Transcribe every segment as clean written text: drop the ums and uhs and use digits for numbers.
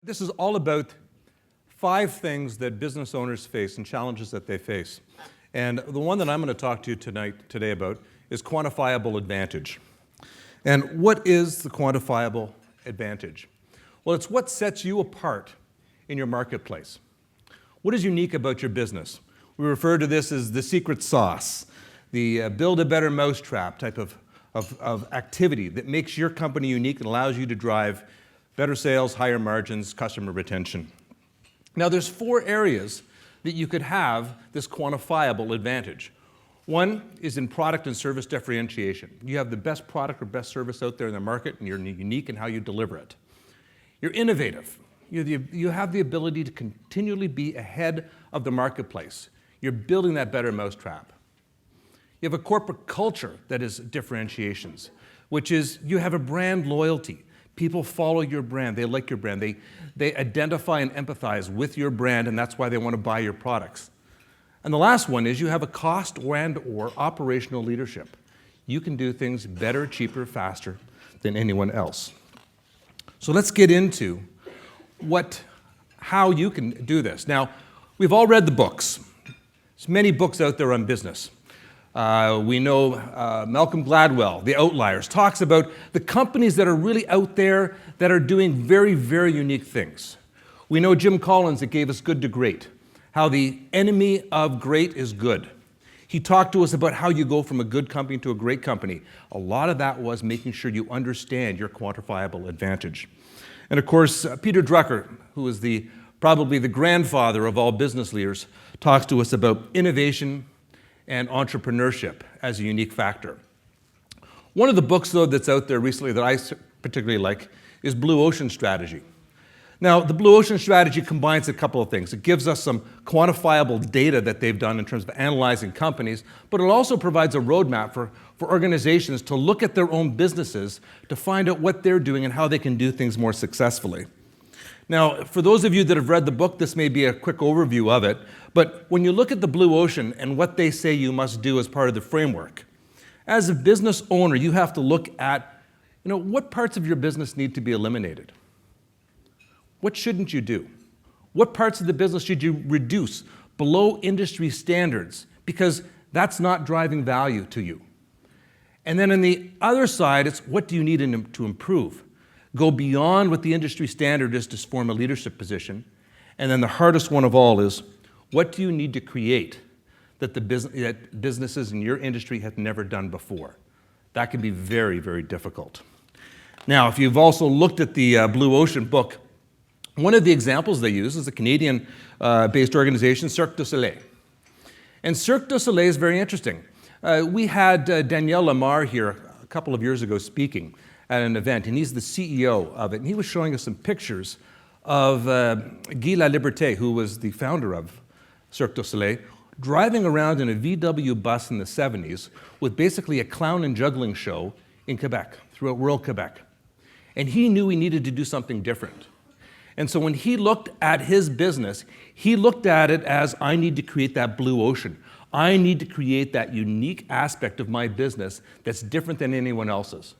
This is all about 5 things that business owners face and challenges that they face. And the one that I'm going to talk to you today about is quantifiable advantage. And what is the quantifiable advantage? Well, it's what sets you apart in your marketplace. What is unique about your business? We refer to this as the secret sauce, the build a better mousetrap type of activity that makes your company unique and allows you to drive better sales, higher margins, customer retention. Now, there's 4 areas that you could have this quantifiable advantage. One is in product and service differentiation. You have the best product or best service out there in the market, and you're unique in how you deliver it. You're innovative. You have the ability to continually be ahead of the marketplace. You're building that better mousetrap. You have a corporate culture that is differentiations, which is you have a brand loyalty. People follow your brand. They like your brand. They identify and empathize with your brand, and that's why they want to buy your products. And the last one is you have a cost and/or operational leadership. You can do things better, cheaper, faster than anyone else. So let's get into how you can do this. Now, we've all read the books. There's many books out there on business. We know Malcolm Gladwell, The Outliers, talks about the companies that are really out there that are doing very, very unique things. We know Jim Collins that gave us Good to Great, how the enemy of great is good. He talked to us about how you go from a good company to a great company. A lot of that was making sure you understand your quantifiable advantage. And of course, Peter Drucker, who is probably the grandfather of all business leaders, talks to us about innovation and entrepreneurship as a unique factor. One of the books, though, that's out there recently that I particularly like is Blue Ocean Strategy. Now, the Blue Ocean Strategy combines a couple of things. It gives us some quantifiable data that they've done in terms of analyzing companies, but it also provides a roadmap for organizations to look at their own businesses to find out what they're doing and how they can do things more successfully. Now, for those of you that have read the book, this may be a quick overview of it, but when you look at the Blue Ocean and what they say you must do as part of the framework, as a business owner, you have to look at, what parts of your business need to be eliminated? What shouldn't you do? What parts of the business should you reduce below industry standards? Because that's not driving value to you. And then on the other side, it's what do you need to improve? Go beyond what the industry standard is to form a leadership position. And then the hardest one of all is, what do you need to create that that businesses in your industry have never done before? That can be very, very difficult. Now, if you've also looked at the Blue Ocean book, one of the examples they use is a Canadian-based organization, Cirque du Soleil. And Cirque du Soleil is very interesting. We had Daniel Lamar here a couple of years ago speaking at an event, and he's the CEO of it, and he was showing us some pictures of Guy Laliberté, who was the founder of Cirque du Soleil, driving around in a VW bus in the 70s with basically a clown and juggling show in Quebec, throughout rural Quebec. And he knew he needed to do something different. And so when he looked at his business, he looked at it as, I need to create that blue ocean. I need to create that unique aspect of my business that's different than anyone else's.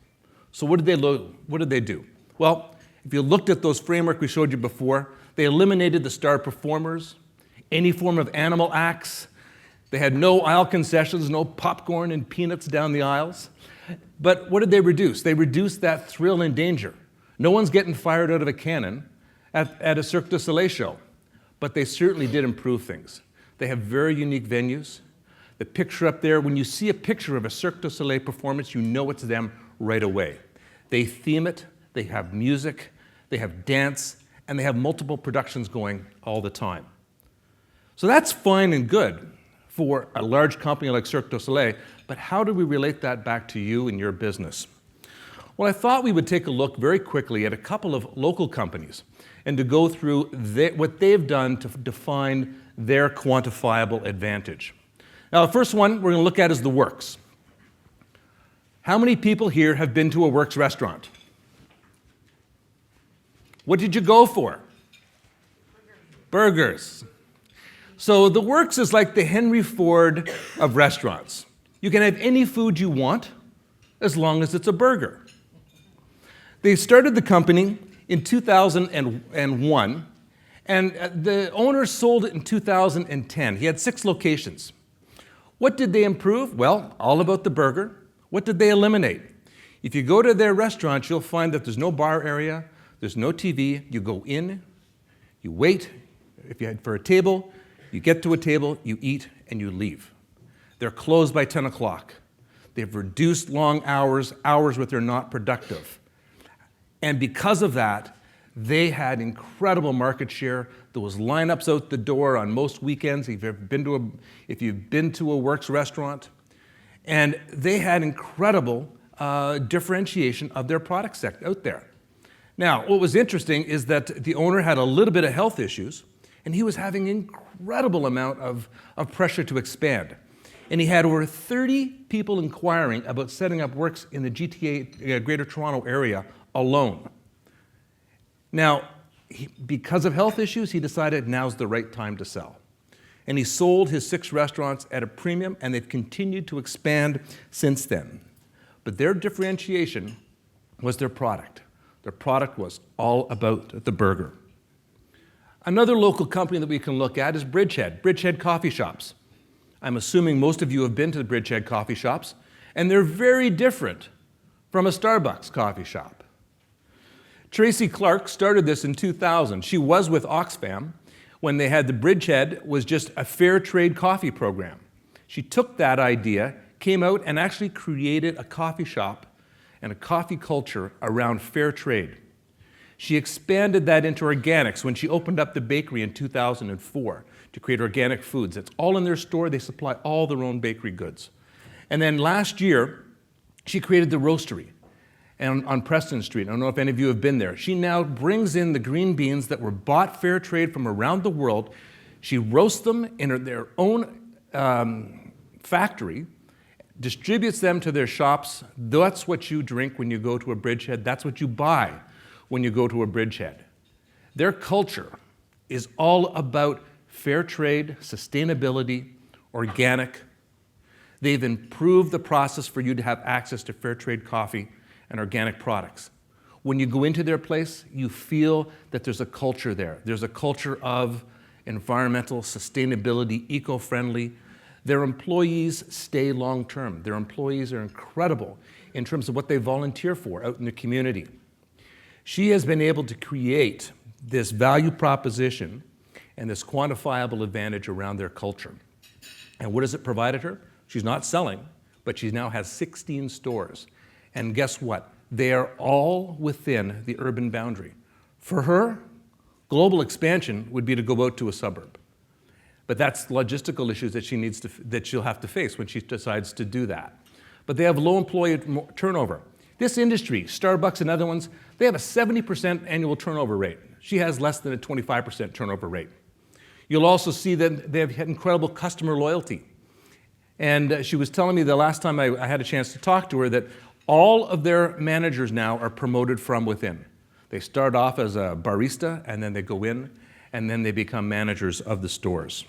So what did they do? Well, if you looked at those framework we showed you before, they eliminated the star performers, any form of animal acts. They had no aisle concessions, no popcorn and peanuts down the aisles. But what did they reduce? They reduced that thrill and danger. No one's getting fired out of a cannon at a Cirque du Soleil show. But they certainly did improve things. They have very unique venues. The picture up there, when you see a picture of a Cirque du Soleil performance, you know it's them right away. They theme it, they have music, they have dance, and they have multiple productions going all the time. So that's fine and good for a large company like Cirque du Soleil, but how do we relate that back to you and your business? Well, I thought we would take a look very quickly at a couple of local companies and to go through what they've done to define their quantifiable advantage. Now, the first one we're going to look at is the Works. How many people here have been to a Works restaurant? What did you go for? Burgers. So the Works is like the Henry Ford of restaurants. You can have any food you want as long as it's a burger. They started the company in 2001, and the owner sold it in 2010. He had 6 locations. What did they improve? Well, all about the burger. What did they eliminate? If you go to their restaurant, you'll find that there's no bar area, there's no TV. You go in, you wait. If you head for a table, you get to a table, you eat, and you leave. They're closed by 10 o'clock. They've reduced long hours where they're not productive. And because of that, they had incredible market share. There was lineups out the door on most weekends if you've been to a Works restaurant. And they had incredible differentiation of their product set out there. Now, what was interesting is that the owner had a little bit of health issues, and he was having an incredible amount of pressure to expand. And he had over 30 people inquiring about setting up Works in the GTA, Greater Toronto area alone. Now, because of health issues, he decided now's the right time to sell. And he sold his 6 restaurants at a premium, and they've continued to expand since then. But their differentiation was their product. Their product was all about the burger. Another local company that we can look at is Bridgehead Coffee Shops. I'm assuming most of you have been to the Bridgehead Coffee Shops, and they're very different from a Starbucks coffee shop. Tracy Clark started this in 2000. She was with Oxfam when they had the Bridgehead was just a fair trade coffee program. She took that idea, came out and actually created a coffee shop and a coffee culture around fair trade. She expanded that into organics when she opened up the bakery in 2004 to create organic foods. It's all in their store. They supply all their own bakery goods. And then last year, she created the roastery and on Preston Street. I don't know if any of you have been there. She now brings in the green beans that were bought fair trade from around the world. She roasts them in their own factory, distributes them to their shops. That's what you drink when you go to a Bridgehead. That's what you buy when you go to a Bridgehead. Their culture is all about fair trade, sustainability, organic. They've improved the process for you to have access to fair trade coffee and organic products. When you go into their place, you feel that there's a culture there. There's a culture of environmental sustainability, eco-friendly. Their employees stay long-term. Their employees are incredible in terms of what they volunteer for out in the community. She has been able to create this value proposition and this quantifiable advantage around their culture. And what has it provided her? She's not selling, but she now has 16 stores. And guess what? They are all within the urban boundary. For her, global expansion would be to go out to a suburb. But that's logistical issues that she'll have to face when she decides to do that. But they have low employee turnover. This industry, Starbucks and other ones, they have a 70% annual turnover rate. She has less than a 25% turnover rate. You'll also see that they have had incredible customer loyalty. And she was telling me the last time I had a chance to talk to her that all of their managers now are promoted from within. They start off as a barista, and then they go in, and then they become managers of the stores.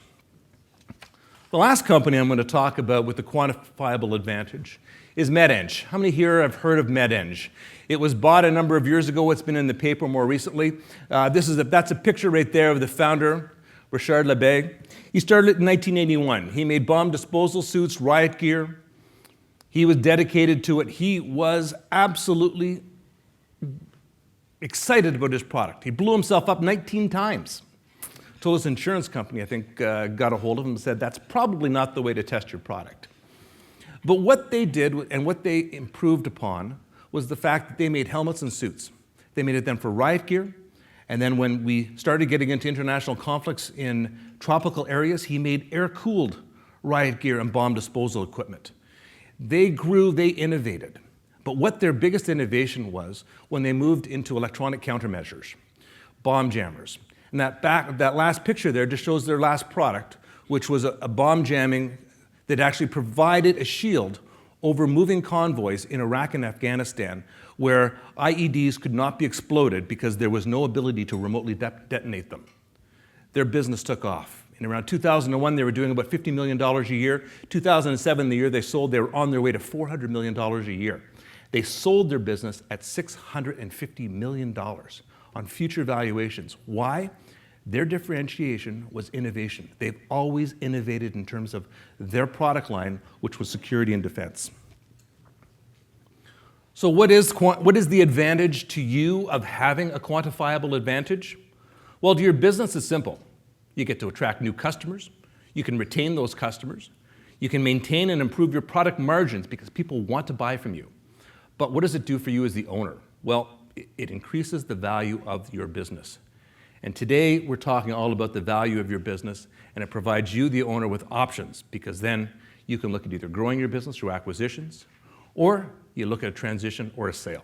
The last company I'm going to talk about with the quantifiable advantage is MedEng. How many here have heard of MedEng? It was bought a number of years ago. It's been in the paper more recently. That's a picture right there of the founder, Richard Lebay. He started it in 1981. He made bomb disposal suits, riot gear. He was dedicated to it. He was absolutely excited about his product. He blew himself up 19 times. Told his insurance company, I think, got a hold of him and said, that's probably not the way to test your product. But what they did and what they improved upon was the fact that they made helmets and suits. They made them for riot gear. And then when we started getting into international conflicts in tropical areas, he made air-cooled riot gear and bomb disposal equipment. They grew, they innovated. But what their biggest innovation was when they moved into electronic countermeasures, bomb jammers. And that last picture there just shows their last product, which was a bomb jamming that actually provided a shield over moving convoys in Iraq and Afghanistan where IEDs could not be exploded because there was no ability to remotely detonate them. Their business took off. In around 2001, they were doing about $50 million a year. 2007, the year they sold, they were on their way to $400 million a year. They sold their business at $650 million on future valuations. Why? Their differentiation was innovation. They've always innovated in terms of their product line, which was security and defense. So what is the advantage to you of having a quantifiable advantage? Well, to your business, it's simple. You get to attract new customers. You can retain those customers. You can maintain and improve your product margins because people want to buy from you. But what does it do for you as the owner? Well, it increases the value of your business. And today, we're talking all about the value of your business, and it provides you, the owner, with options, because then you can look at either growing your business through acquisitions, or you look at a transition or a sale.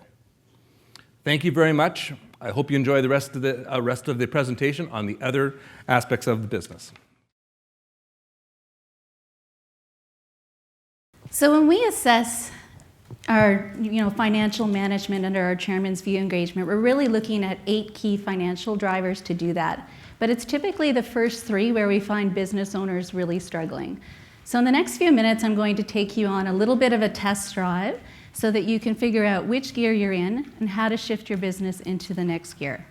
Thank you very much. I hope you enjoy the rest of the presentation on the other aspects of the business. So when we assess our financial management under our chairman's view engagement, we're really looking at 8 key financial drivers to do that. But it's typically the first 3 where we find business owners really struggling. So in the next few minutes, I'm going to take you on a little bit of a test drive so that you can figure out which gear you're in and how to shift your business into the next gear.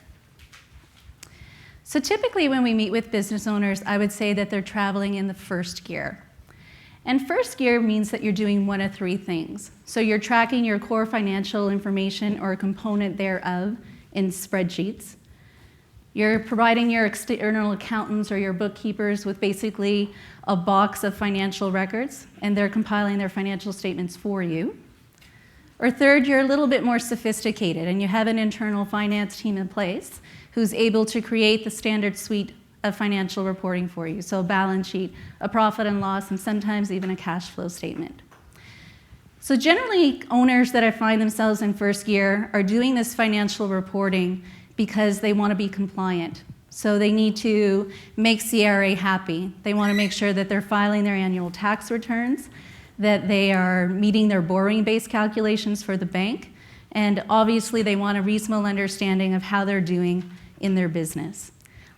So typically when we meet with business owners, I would say that they're traveling in the first gear. And first gear means that you're doing one of 3 things. So you're tracking your core financial information or a component thereof in spreadsheets. You're providing your external accountants or your bookkeepers with basically a box of financial records, and they're compiling their financial statements for you. Or third, you're a little bit more sophisticated, and you have an internal finance team in place who's able to create the standard suite of financial reporting for you. So a balance sheet, a profit and loss, and sometimes even a cash flow statement. So generally, owners that find themselves in first gear are doing this financial reporting because they want to be compliant. So they need to make CRA happy. They want to make sure that they're filing their annual tax returns, that they are meeting their borrowing base calculations for the bank, and obviously they want a reasonable understanding of how they're doing in their business.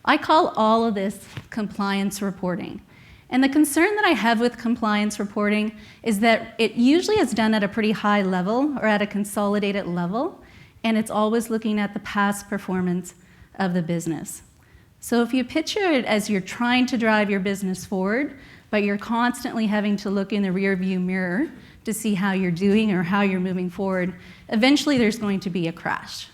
I call all of this compliance reporting. And the concern that I have with compliance reporting is that it usually is done at a pretty high level or at a consolidated level, and it's always looking at the past performance of the business. So if you picture it as you're trying to drive your business forward, but you're constantly having to look in the rearview mirror to see how you're doing or how you're moving forward, eventually there's going to be a crash.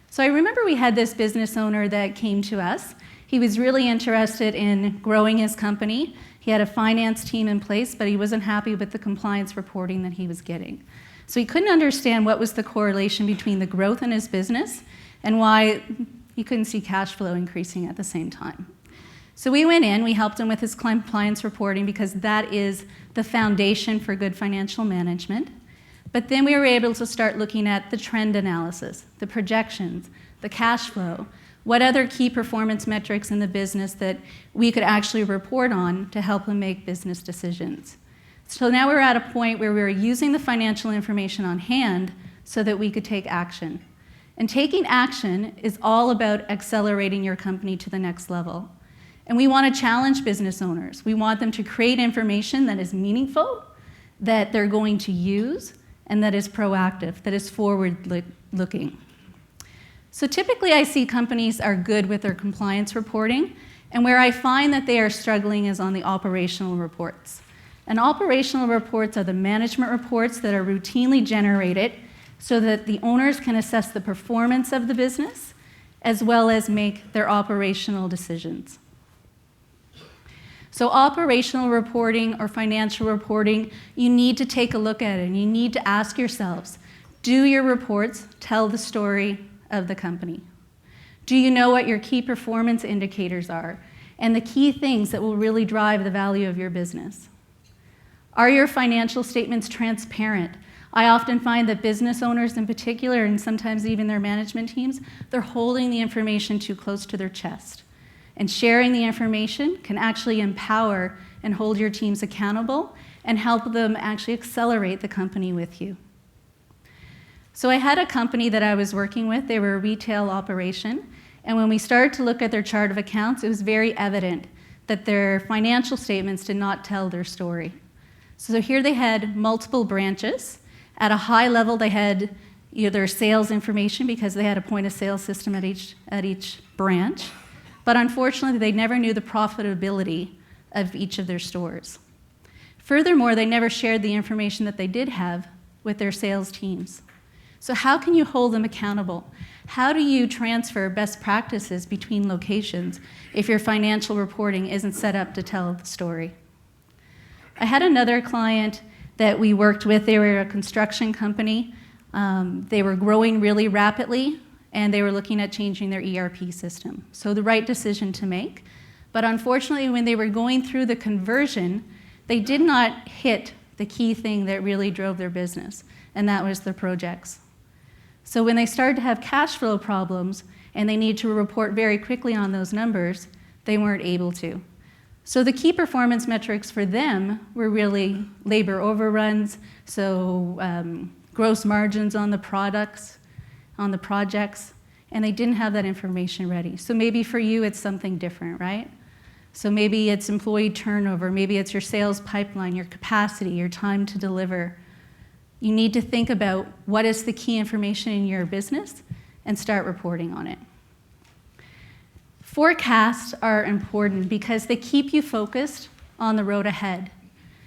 So I remember we had this business owner that came to us. He was really interested in growing his company. He had a finance team in place, but he wasn't happy with the compliance reporting that he was getting. So he couldn't understand what was the correlation between the growth in his business and why he couldn't see cash flow increasing at the same time. So we went in, we helped him with his compliance reporting because that is the foundation for good financial management. But then we were able to start looking at the trend analysis, the projections, the cash flow, what other key performance metrics in the business that we could actually report on to help him make business decisions. So now we're at a point where we're using the financial information on hand so that we could take action. And taking action is all about accelerating your company to the next level. And we want to challenge business owners. We want them to create information that is meaningful, that they're going to use, and that is proactive, that is forward-looking. So typically I see companies are good with their compliance reporting, and where I find that they are struggling is on the operational reports. And operational reports are the management reports that are routinely generated so that the owners can assess the performance of the business as well as make their operational decisions. So operational reporting or financial reporting, you need to take a look at it and you need to ask yourselves, do your reports tell the story of the company? Do you know what your key performance indicators are and the key things that will really drive the value of your business? Are your financial statements transparent? I often find that business owners in particular, and sometimes even their management teams, they're holding the information too close to their chest. And sharing the information can actually empower and hold your teams accountable and help them actually accelerate the company with you. So I had a company that I was working with. They were a retail operation. And when we started to look at their chart of accounts, it was very evident that their financial statements did not tell their story. So here they had multiple branches. At a high level, they had their sales information because they had a point of sale system at each branch. But unfortunately, they never knew the profitability of each of their stores. Furthermore, they never shared the information that they did have with their sales teams. So how can you hold them accountable? How do you transfer best practices between locations if your financial reporting isn't set up to tell the story? I had another client that we worked with. They were a construction company. They were growing really rapidly, and they were looking at changing their ERP system. So the right decision to make. But unfortunately, when they were going through the conversion, they did not hit the key thing that really drove their business, and that was their projects. So when they started to have cash flow problems and they need to report very quickly on those numbers, they weren't able to. So the key performance metrics for them were really labor overruns, so gross margins on the products, on the projects, and they didn't have that information ready. So maybe for you it's something different, right? So maybe it's employee turnover, maybe it's your sales pipeline, your capacity, your time to deliver. You need to think about what is the key information in your business and start reporting on it. Forecasts are important because they keep you focused on the road ahead.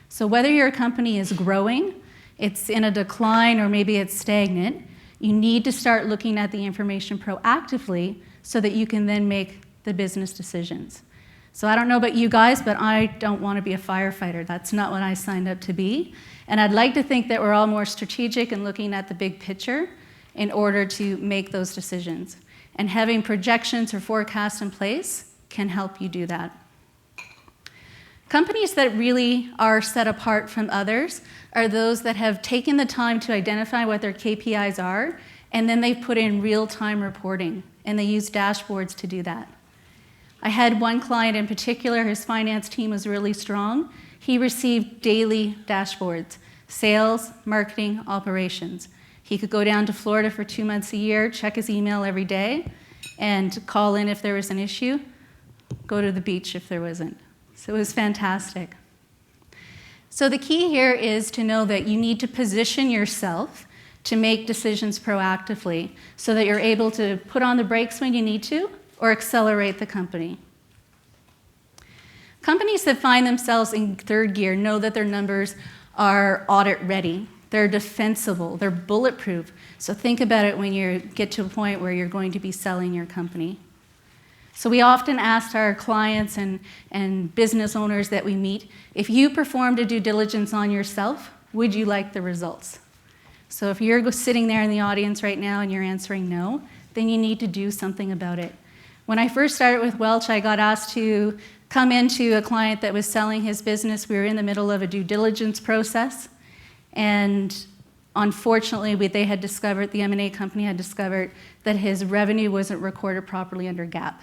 So whether your company is growing, it's in a decline, or maybe it's stagnant, you need to start looking at the information proactively so that you can then make the business decisions. So I don't know about you guys, but I don't want to be a firefighter. That's not what I signed up to be. And I'd like to think that we're all more strategic and looking at the big picture in order to make those decisions. And having projections or forecasts in place can help you do that. Companies that really are set apart from others are those that have taken the time to identify what their KPIs are, and then they've put in real-time reporting, and they use dashboards to do that. I had one client in particular, his finance team was really strong. He received daily dashboards, sales, marketing, operations. He could go down to Florida for 2 months a year, check his email every day, and call in if there was an issue, go to the beach if there wasn't. So it was fantastic. So the key here is to know that you need to position yourself to make decisions proactively so that you're able to put on the brakes when you need to or accelerate the company. Companies that find themselves in third gear know that their numbers are audit ready. They're defensible, they're bulletproof. So think about it when you get to a point where you're going to be selling your company. So we often ask our clients and business owners that we meet, if you performed a due diligence on yourself, would you like the results? So if you're sitting there in the audience right now and you're answering no, then you need to do something about it. When I first started with Welch, I got asked to come into a client that was selling his business. We were in the middle of a due diligence process, and unfortunately, the M&A company had discovered that his revenue wasn't recorded properly under GAAP.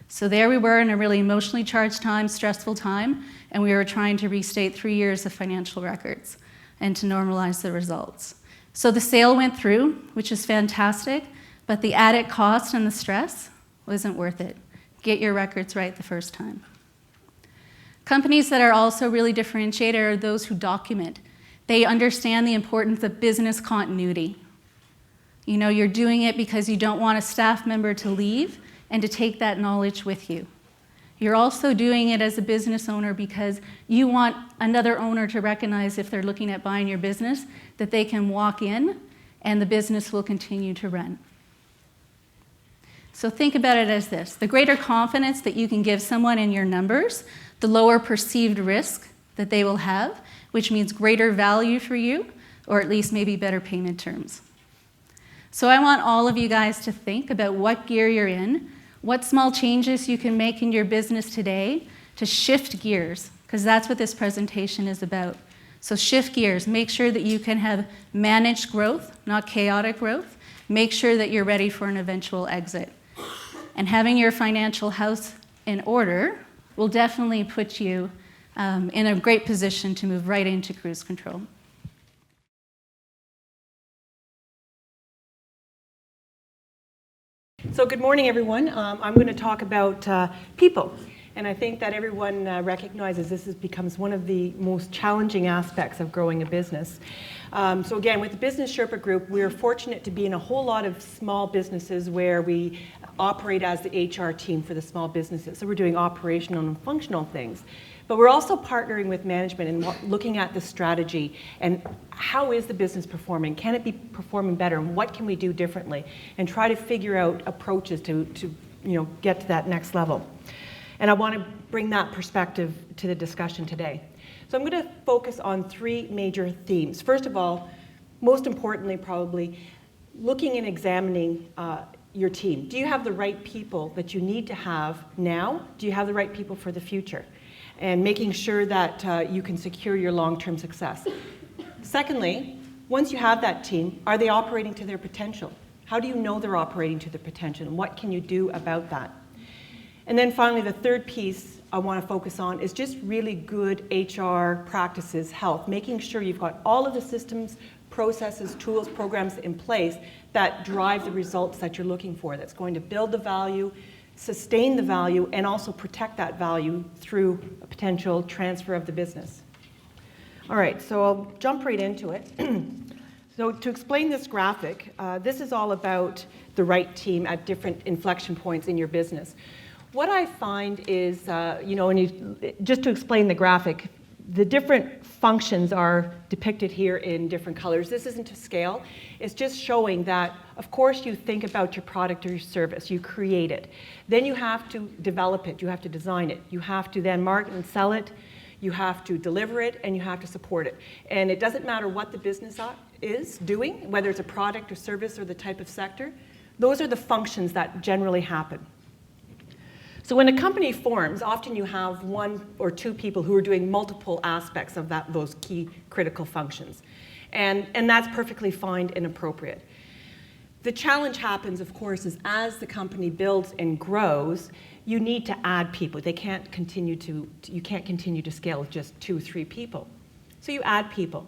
So there we were in a really emotionally charged time, stressful time, and we were trying to restate 3 years of financial records and to normalize the results. So the sale went through, which is fantastic, but the added cost and the stress wasn't worth it. Get your records right the first time. Companies that are also really differentiated are those who document. They understand the importance of business continuity. You know, you're doing it because you don't want a staff member to leave and to take that knowledge with you. You're also doing it as a business owner because you want another owner to recognize if they're looking at buying your business that they can walk in and the business will continue to run. So think about it as this. The greater confidence that you can give someone in your numbers, the lower perceived risk that they will have, which means greater value for you, or at least maybe better payment terms. So I want all of you guys to think about what gear you're in, what small changes you can make in your business today to shift gears, because that's what this presentation is about. So shift gears, make sure that you can have managed growth, not chaotic growth. Make sure that you're ready for an eventual exit. And having your financial house in order will definitely put you in a great position to move right into cruise control. So good morning, everyone. I'm going to talk about people. And I think that everyone recognizes becomes one of the most challenging aspects of growing a business. So again, with the Business Sherpa Group, we're fortunate to be in a whole lot of small businesses where we operate as the HR team for the small businesses. So we're doing operational and functional things. But we're also partnering with management and looking at the strategy and how is the business performing? Can it be performing better? And what can we do differently? And try to figure out approaches to get to that next level. And I want to bring that perspective to the discussion today. So I'm going to focus on 3 major themes. First of all, most importantly probably, looking and examining your team. Do you have the right people that you need to have now? Do you have the right people for the future? And making sure that you can secure your long-term success. Secondly, once you have that team, are they operating to their potential? How do you know they're operating to their potential, and what can you do about that? And then finally, the third piece I want to focus on is just really good HR practices, health, making sure you've got all of the systems, processes, tools, programs in place that drive the results that you're looking for, that's going to build the value, sustain the value, and also protect that value through a potential transfer of the business. All right, so I'll jump right into it. So to explain this graphic, this is all about the right team at different inflection points in your business. What I find is, just to explain the graphic, the different functions are depicted here in different colors. This isn't to scale. It's just showing that, of course, you think about your product or your service. You create it. Then you have to develop it. You have to design it. You have to then market and sell it. You have to deliver it, and you have to support it. And it doesn't matter what the business is doing, whether it's a product or service or the type of sector. Those are the functions that generally happen. So when a company forms, often you have 1 or 2 people who are doing multiple aspects of those key critical functions. And that's perfectly fine and appropriate. The challenge happens, of course, is as the company builds and grows, you need to add people. You can't continue to scale with just 2 or 3 people. So you add people.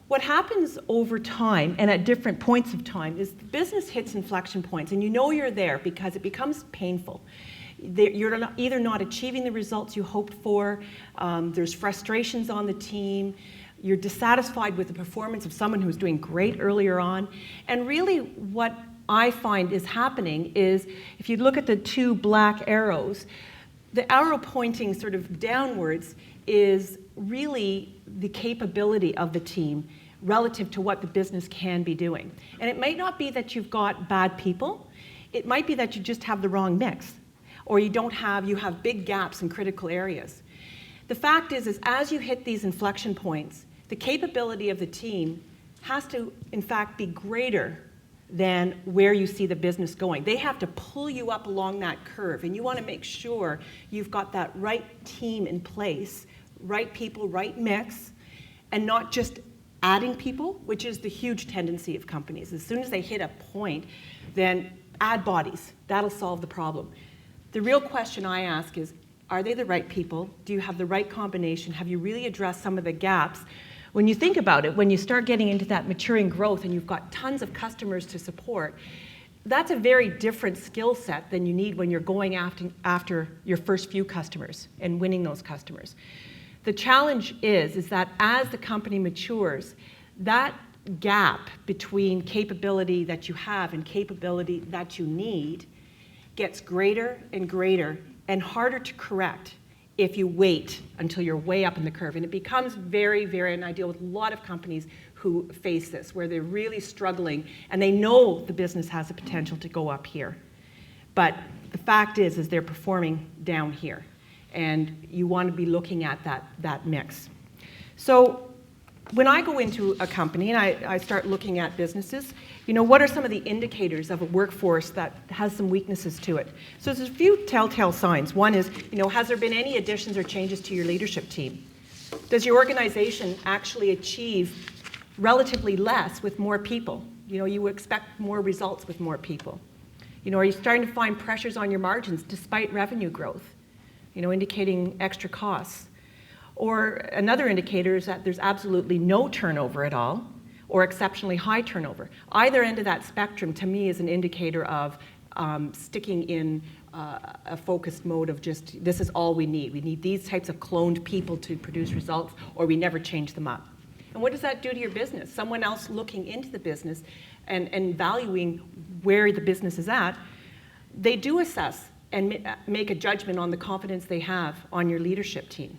What happens over time and at different points of time is the business hits inflection points, and you know you're there because it becomes painful. You're either not achieving the results you hoped for, there's frustrations on the team, you're dissatisfied with the performance of someone who's doing great earlier on. And really what I find is happening is, if you look at the 2 black arrows, the arrow pointing sort of downwards is really the capability of the team relative to what the business can be doing. And it might not be that you've got bad people, it might be that you just have the wrong mix. Or you have big gaps in critical areas. The fact is as you hit these inflection points, the capability of the team has to, in fact, be greater than where you see the business going. They have to pull you up along that curve, and you want to make sure you've got that right team in place, right people, right mix, and not just adding people, which is the huge tendency of companies. As soon as they hit a point, then add bodies. That'll solve the problem. The real question I ask is, are they the right people? Do you have the right combination? Have you really addressed some of the gaps? When you think about it, when you start getting into that maturing growth and you've got tons of customers to support, that's a very different skill set than you need when you're going after your first few customers and winning those customers. The challenge is that as the company matures, that gap between capability that you have and capability that you need gets greater and greater and harder to correct if you wait until you're way up in the curve. And it becomes very, very, and I deal with a lot of companies who face this, where they're really struggling and they know the business has the potential to go up here. But the fact is they're performing down here. And you want to be looking at that mix. So when I go into a company and I start looking at businesses, what are some of the indicators of a workforce that has some weaknesses to it? So there's a few telltale signs. One is, has there been any additions or changes to your leadership team? Does your organization actually achieve relatively less with more people? You expect more results with more people. Are you starting to find pressures on your margins despite revenue growth? Indicating extra costs. Or another indicator is that there's absolutely no turnover at all, or exceptionally high turnover. Either end of that spectrum, to me, is an indicator of sticking in a focused mode of just, this is all we need. We need these types of cloned people to produce results, or we never change them up. And what does that do to your business? Someone else looking into the business and valuing where the business is at, they do assess and make a judgment on the confidence they have on your leadership team.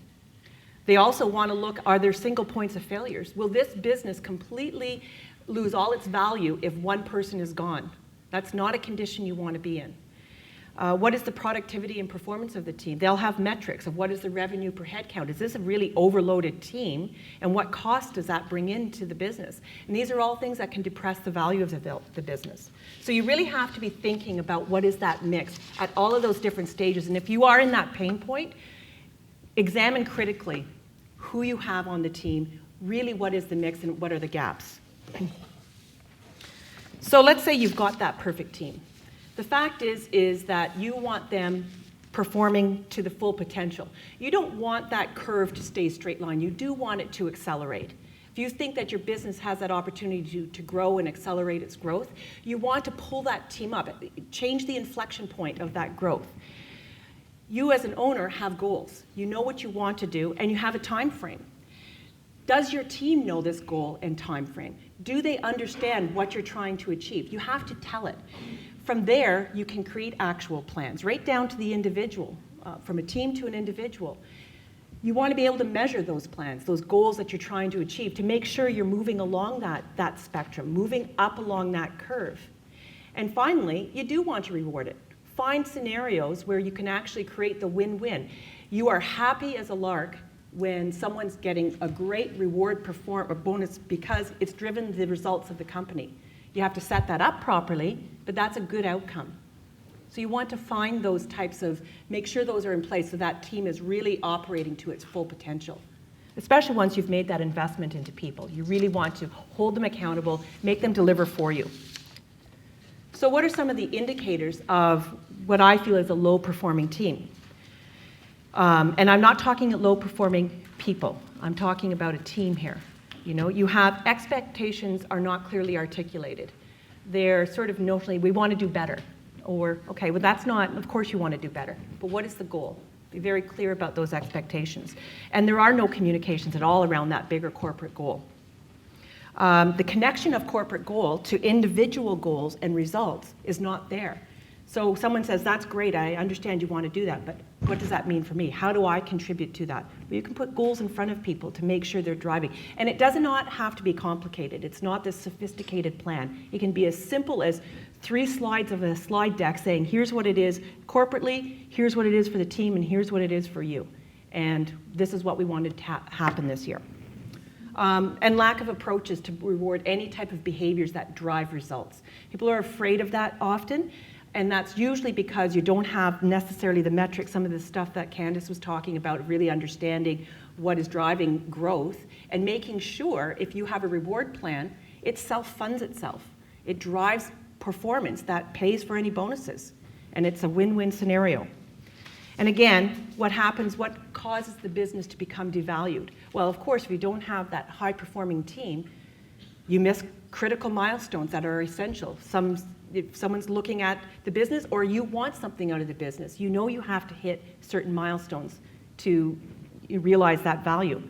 They also want to look, are there single points of failures? Will this business completely lose all its value if one person is gone? That's not a condition you want to be in. What is the productivity and performance of the team? They'll have metrics of what is the revenue per head count. Is this a really overloaded team? And what cost does that bring into the business? And these are all things that can depress the value of the business. So you really have to be thinking about what is that mix at all of those different stages. And if you are in that pain point, examine critically who you have on the team, really what is the mix and what are the gaps. So let's say you've got that perfect team. The fact is that you want them performing to the full potential. You don't want that curve to stay straight line. You do want it to accelerate. If you think that your business has that opportunity to grow and accelerate its growth, you want to pull that team up, change the inflection point of that growth. You as an owner have goals. You know what you want to do, and you have a time frame. Does your team know this goal and time frame? Do they understand what you're trying to achieve? You have to tell it. From there, you can create actual plans, right down to the individual, from a team to an individual. You want to be able to measure those plans, those goals that you're trying to achieve, to make sure you're moving along that spectrum, moving up along that curve. And finally, you do want to reward it. Find scenarios where you can actually create the win-win. You are happy as a lark when someone's getting a great reward or bonus because it's driven the results of the company. You have to set that up properly, but that's a good outcome. So you want to find those types of, make sure those are in place so that team is really operating to its full potential. Especially once you've made that investment into people. You really want to hold them accountable, make them deliver for you. So what are some of the indicators of what I feel is a low-performing team? And I'm not talking low-performing people. I'm talking about a team here. You know, you have expectations are not clearly articulated. They're sort of notionally, we want to do better. Or, okay, well that's not, of course you want to do better, but what is the goal? Be very clear about those expectations. And there are no communications at all around that bigger corporate goal. The connection of corporate goal to individual goals and results is not there. So someone says, that's great, I understand you want to do that, but what does that mean for me? How do I contribute to that? Well, you can put goals in front of people to make sure they're driving. And it does not have to be complicated. It's not this sophisticated plan. It can be as simple as 3 slides of a slide deck saying, here's what it is corporately, here's what it is for the team, and here's what it is for you. And this is what we wanted to happen this year. And lack of approaches to reward any type of behaviors that drive results. People are afraid of that often. And that's usually because you don't have necessarily the metrics, some of the stuff that Candace was talking about, really understanding what is driving growth and making sure if you have a reward plan, it self-funds itself. It drives performance that pays for any bonuses. And it's a win-win scenario. And again, what happens, what causes the business to become devalued? Well, of course, if you don't have that high-performing team, you miss critical milestones that are essential. If someone's looking at the business or you want something out of the business, you know you have to hit certain milestones to realize that value.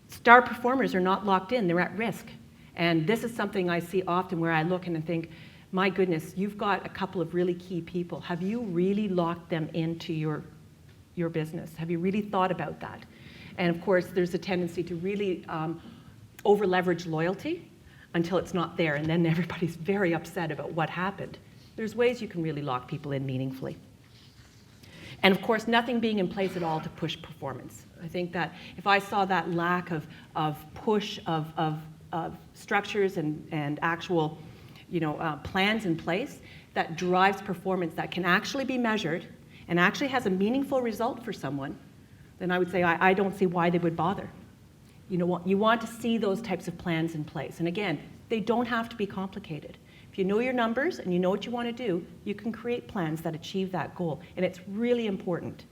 Star performers are not locked in, they're at risk. And this is something I see often where I look and I think, my goodness, you've got a couple of really key people. Have you really locked them into your business? Have you really thought about that? And of course, there's a tendency to really over-leverage loyalty until it's not there, and then everybody's very upset about what happened. There's ways you can really lock people in meaningfully. And of course, nothing being in place at all to push performance. I think that if I saw that lack of push of structures and actual plans in place that drives performance that can actually be measured and actually has a meaningful result for someone, then I would say I don't see why they would bother. You want to see those types of plans in place. And again, they don't have to be complicated. If you know your numbers and you know what you want to do, you can create plans that achieve that goal. And it's really important.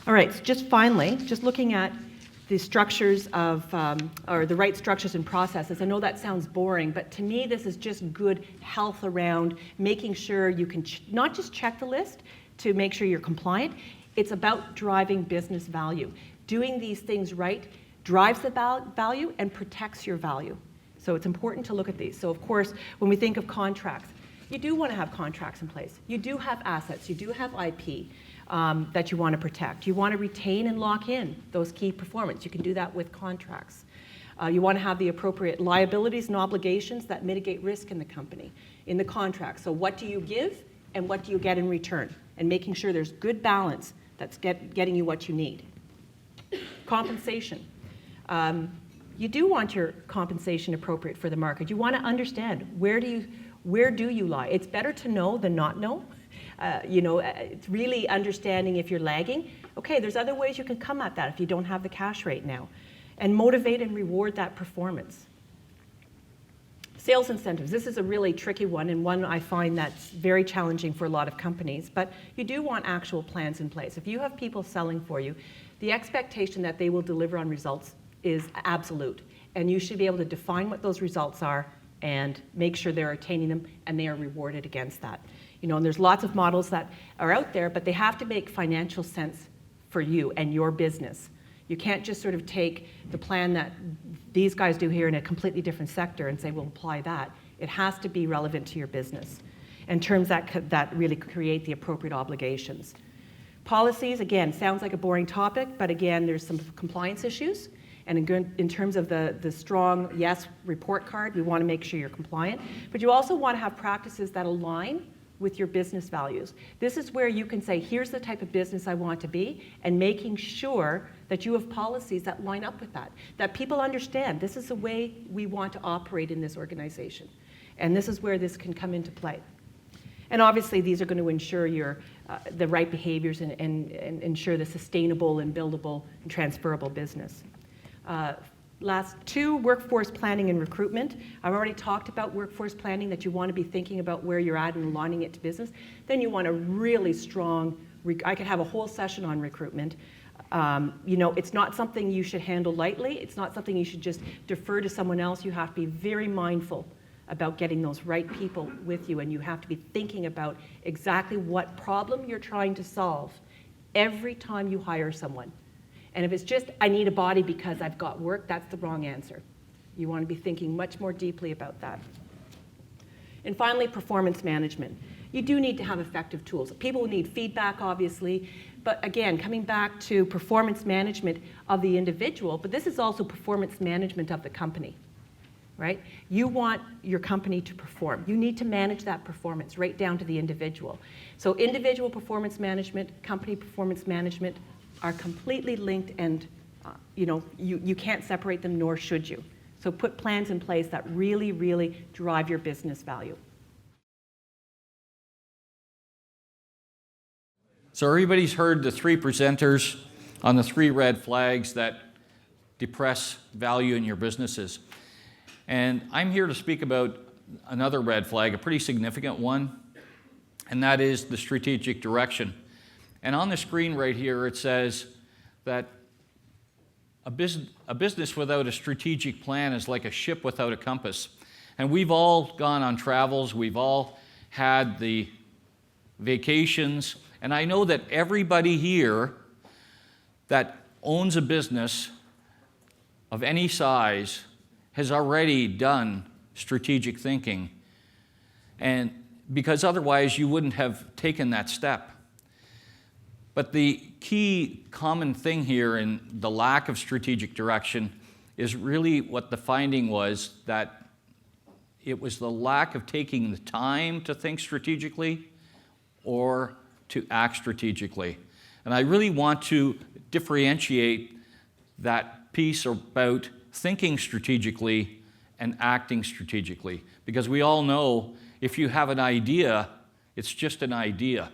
All right, so just finally, just looking at the structures of, or the right structures and processes. I know that sounds boring, but to me this is just good health around making sure you can not just check the list to make sure you're compliant, it's about driving business value. Doing these things right drives the value and protects your value. So it's important to look at these. So of course, when we think of contracts, you do want to have contracts in place. You do have assets, you do have IP. That you want to protect. You want to retain and lock in those key performance. You can do that with contracts. You want to have the appropriate liabilities and obligations that mitigate risk in the company, in the contract. So what do you give and what do you get in return? And making sure there's good balance that's getting you what you need. Compensation. You do want your compensation appropriate for the market. You want to understand where do you lie. It's better to know than not know. It's really understanding if you're lagging. Okay, there's other ways you can come at that if you don't have the cash right now. And motivate and reward that performance. Sales incentives. This is a really tricky one and one I find that's very challenging for a lot of companies, but you do want actual plans in place. If you have people selling for you, the expectation that they will deliver on results is absolute. And you should be able to define what those results are and make sure they're attaining them and they are rewarded against that. And there's lots of models that are out there, but they have to make financial sense for you and your business. You can't just sort of take the plan that these guys do here in a completely different sector and say, we'll apply that. It has to be relevant to your business in terms that really create the appropriate obligations. Policies, again, sounds like a boring topic, but again, there's some compliance issues. And in terms of the strong yes report card, we want to make sure you're compliant. But you also want to have practices that align with your business values. This is where you can say, here's the type of business I want to be, and making sure that you have policies that line up with that people understand this is the way we want to operate in this organization. And this is where this can come into play. And obviously, these are going to ensure the right behaviors and ensure the sustainable and buildable and transferable business. Last two, workforce planning and recruitment. I've already talked about workforce planning, that you want to be thinking about where you're at and aligning it to business. Then you want a really strong, I could have a whole session on recruitment. It's not something you should handle lightly. It's not something you should just defer to someone else. You have to be very mindful about getting those right people with you, and you have to be thinking about exactly what problem you're trying to solve every time you hire someone. And if it's just, I need a body because I've got work, that's the wrong answer. You want to be thinking much more deeply about that. And finally, performance management. You do need to have effective tools. People need feedback, obviously, but again, coming back to performance management of the individual, but this is also performance management of the company, right? You want your company to perform. You need to manage that performance right down to the individual. So individual performance management, company performance management, are completely linked, and you can't separate them, nor should you. So put plans in place that really, really drive your business value. So everybody's heard the three presenters on the three red flags that depress value in your businesses. And I'm here to speak about another red flag, a pretty significant one, and that is the strategic direction. And on the screen right here, it says that a business without a strategic plan is like a ship without a compass. And we've all gone on travels, we've all had the vacations, and I know that everybody here that owns a business of any size has already done strategic thinking, and because otherwise you wouldn't have taken that step. But the key common thing here in the lack of strategic direction is really what the finding was, that it was the lack of taking the time to think strategically or to act strategically. And I really want to differentiate that piece about thinking strategically and acting strategically, because we all know if you have an idea, it's just an idea.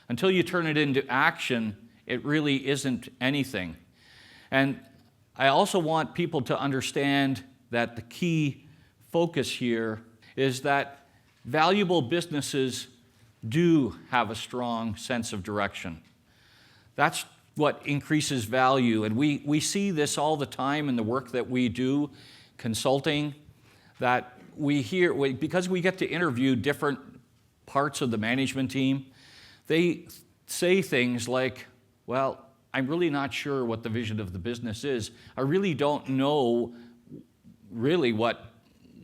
Until you turn it into action, it really isn't anything. And I also want people to understand that the key focus here is that valuable businesses do have a strong sense of direction. That's what increases value. And we see this all the time in the work that we do, consulting, that we hear, because we get to interview different parts of the management team, they say things like, well, I'm really not sure what the vision of the business is. I really don't know really what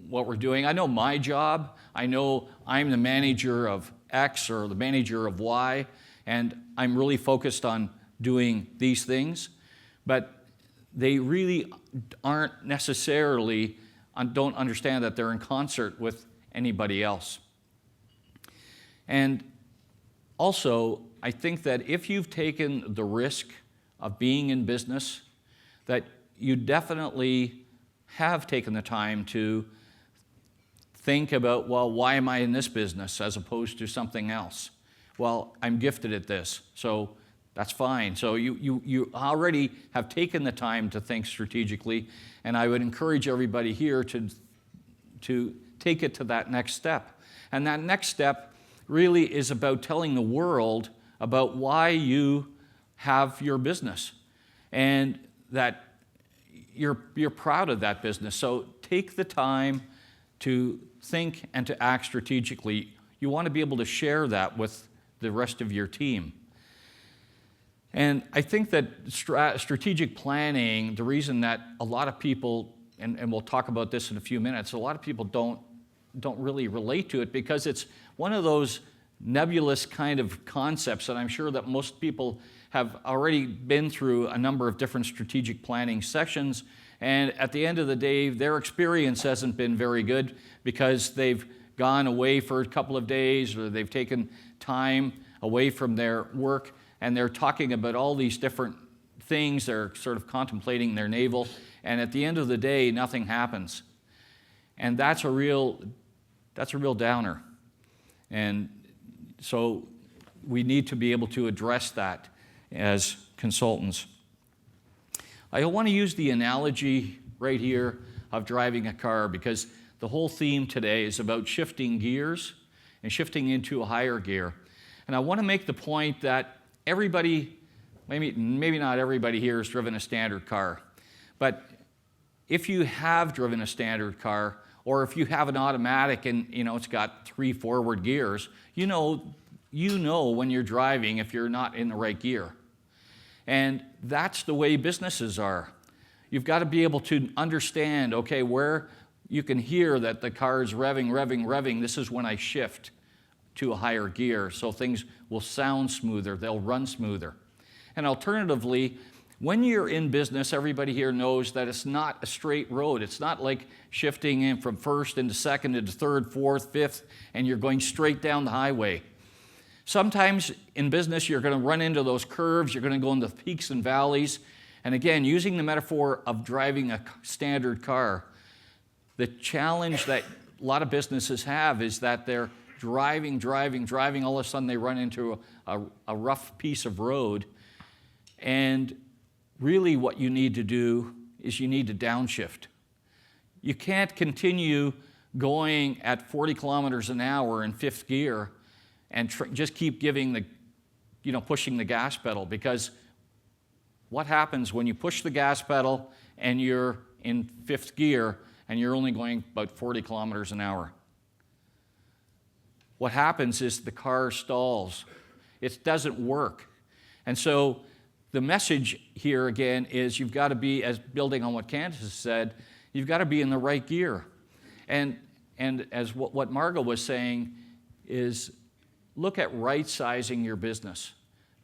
we're doing. I know my job. I know I'm the manager of X or the manager of Y, and I'm really focused on doing these things. But they really aren't necessarily, don't understand that they're in concert with anybody else. And also, I think that if you've taken the risk of being in business, that you definitely have taken the time to think about, well, why am I in this business as opposed to something else? Well, I'm gifted at this, so that's fine. So you already have taken the time to think strategically, and I would encourage everybody here to take it to that next step. And that next step really is about telling the world about why you have your business and that you're proud of that business. So take the time to think and to act strategically. You want to be able to share that with the rest of your team. And I think that strategic planning, the reason that a lot of people, and we'll talk about this in a few minutes, a lot of people don't really relate to it because it's one of those nebulous kind of concepts that I'm sure that most people have already been through a number of different strategic planning sessions, and at the end of the day, their experience hasn't been very good because they've gone away for a couple of days or they've taken time away from their work and they're talking about all these different things. They're sort of contemplating their navel, and at the end of the day, nothing happens. And that's a real downer. And so we need to be able to address that as consultants. I want to use the analogy right here of driving a car because the whole theme today is about shifting gears and shifting into a higher gear. And I want to make the point that everybody, maybe not everybody here has driven a standard car, but if you have driven a standard car, or if you have an automatic and it's got 3 forward gears, you know when you're driving if you're not in the right gear. And that's the way businesses are. You've got to be able to understand, okay, where you can hear that the car is revving. This is when I shift to a higher gear, so things will sound smoother, they'll run smoother. And alternatively, when you're in business, everybody here knows that it's not a straight road. It's not like shifting in from first into second into third, fourth, fifth, and you're going straight down the highway. Sometimes in business, you're going to run into those curves, you're going to go into peaks and valleys. And again, using the metaphor of driving a standard car, the challenge that a lot of businesses have is that they're driving, all of a sudden they run into a rough piece of road. And really what you need to do is you need to downshift. You can't continue going at 40 kilometers an hour in 5th gear and just keep pushing the gas pedal, because what happens when you push the gas pedal and you're in 5th gear and you're only going about 40 kilometers an hour? What happens is the car stalls. It doesn't work. And so the message here again is you've got to be, as building on what Candace has said, you've got to be in the right gear. And as what Margot was saying is, look at right-sizing your business.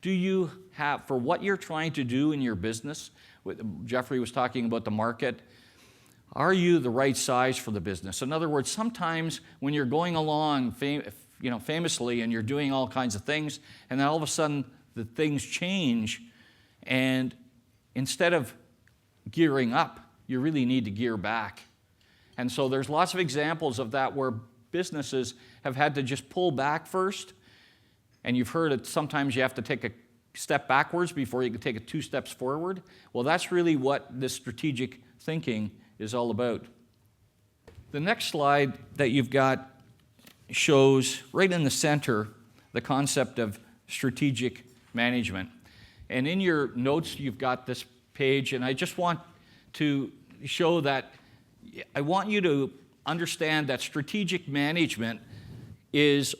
Do you have, for what you're trying to do in your business, Jeffrey was talking about the market, are you the right size for the business? In other words, sometimes when you're going along famously and you're doing all kinds of things, and then all of a sudden the things change, and instead of gearing up, you really need to gear back. And so there's lots of examples of that where businesses have had to just pull back first. And you've heard it, sometimes you have to take a step backwards before you can take it 2 steps forward. Well, that's really what this strategic thinking is all about. The next slide that you've got shows right in the center the concept of strategic management. And in your notes, you've got this page, and I just want to show that I want you to understand that strategic management is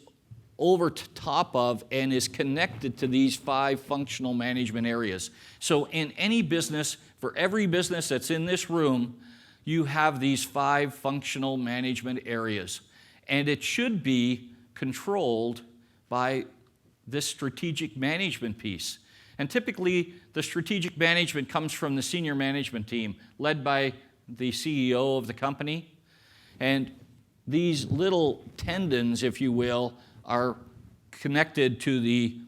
over top of and is connected to these 5 functional management areas. So in any business, for every business that's in this room, you have these 5 functional management areas. And it should be controlled by this strategic management piece. And typically, the strategic management comes from the senior management team, led by the CEO of the company. And these little tendons, if you will, are connected to the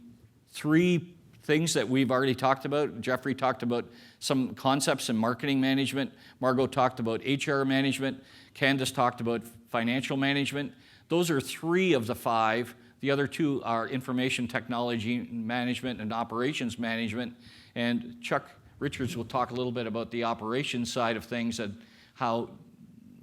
3 things that we've already talked about. Jeffrey talked about some concepts in marketing management. Margot talked about HR management. Candace talked about financial management. Those are 3 of the 5. The other 2 are information technology management and operations management. And Chuck Richards will talk a little bit about the operations side of things and how,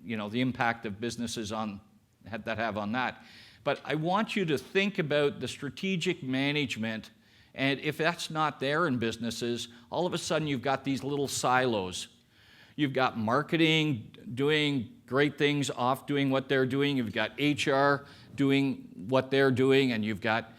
the impact of businesses that have on that. But I want you to think about the strategic management, and if that's not there in businesses, all of a sudden you've got these little silos. You've got marketing doing great things, off doing what they're doing. You've got HR doing what they're doing, and you've got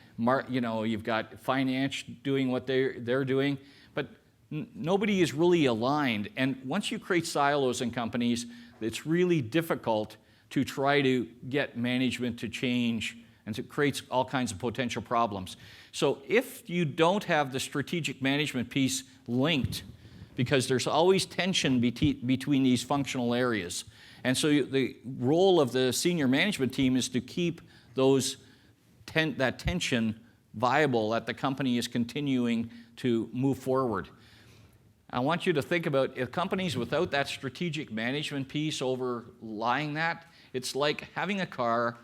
finance doing what they're doing. But nobody is really aligned. And once you create silos in companies, it's really difficult to try to get management to change, and it creates all kinds of potential problems. So if you don't have the strategic management piece linked, because there's always tension between these functional areas. And so the role of the senior management team is to keep that tension viable, that the company is continuing to move forward. I want you to think about if companies without that strategic management piece overlying that, it's like having a car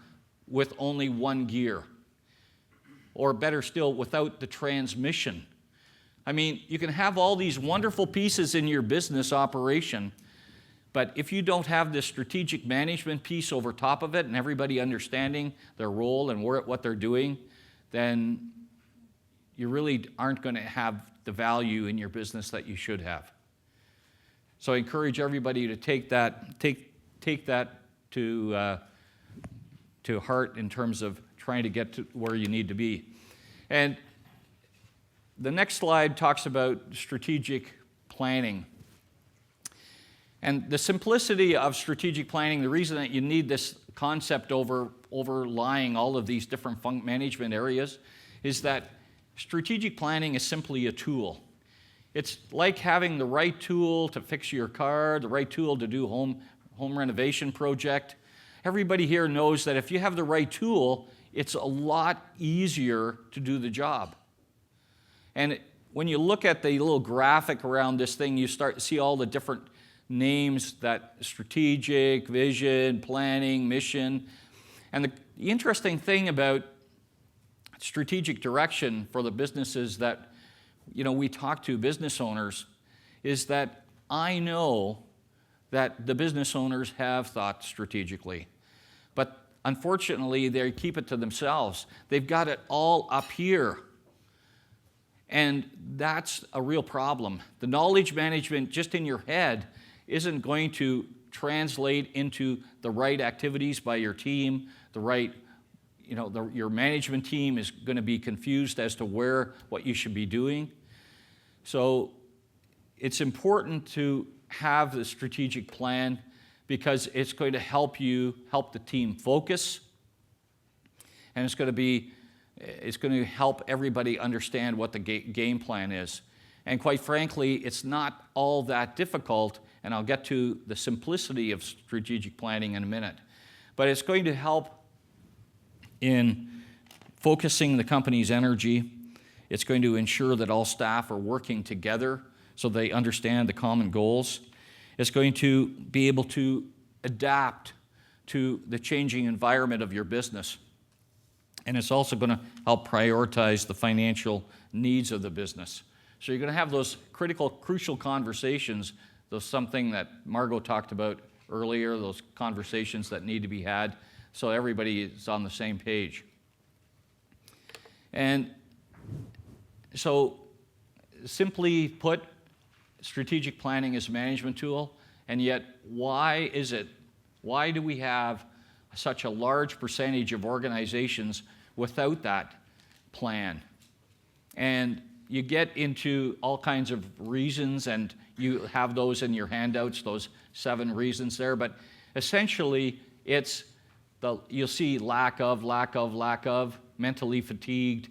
with only 1 gear, or better still, without the transmission. I mean, you can have all these wonderful pieces in your business operation, but if you don't have this strategic management piece over top of it and everybody understanding their role and what they're doing, then you really aren't going to have the value in your business that you should have. So I encourage everybody to take that to heart in terms of trying to get to where you need to be. And the next slide talks about strategic planning. And the simplicity of strategic planning, the reason that you need this concept overlying all of these different management areas, is that strategic planning is simply a tool. It's like having the right tool to fix your car, the right tool to do home renovation project. Everybody here knows that if you have the right tool, it's a lot easier to do the job. And when you look at the little graphic around this thing, you start to see all the different names, that strategic, vision, planning, mission. And the interesting thing about strategic direction for the businesses that we talk to, business owners, is that I know that the business owners have thought strategically. But unfortunately, they keep it to themselves. They've got it all up here. And that's a real problem. The knowledge management just in your head isn't going to translate into the right activities by your team, your management team is going to be confused as to what you should be doing. So it's important to have the strategic plan because it's going to help the team focus, and it's going to help everybody understand what the game plan is. And quite frankly, it's not all that difficult, and I'll get to the simplicity of strategic planning in a minute. But it's going to help in focusing the company's energy. It's going to ensure that all staff are working together so they understand the common goals. It's going to be able to adapt to the changing environment of your business. And it's also going to help prioritize the financial needs of the business. So you're going to have those crucial conversations, something that Margot talked about earlier, those conversations that need to be had so everybody is on the same page. And so simply put, strategic planning is a management tool, and yet why do we have such a large percentage of organizations without that plan? And you get into all kinds of reasons, and you have those in your handouts, those 7 reasons there, but essentially you'll see lack of, mentally fatigued.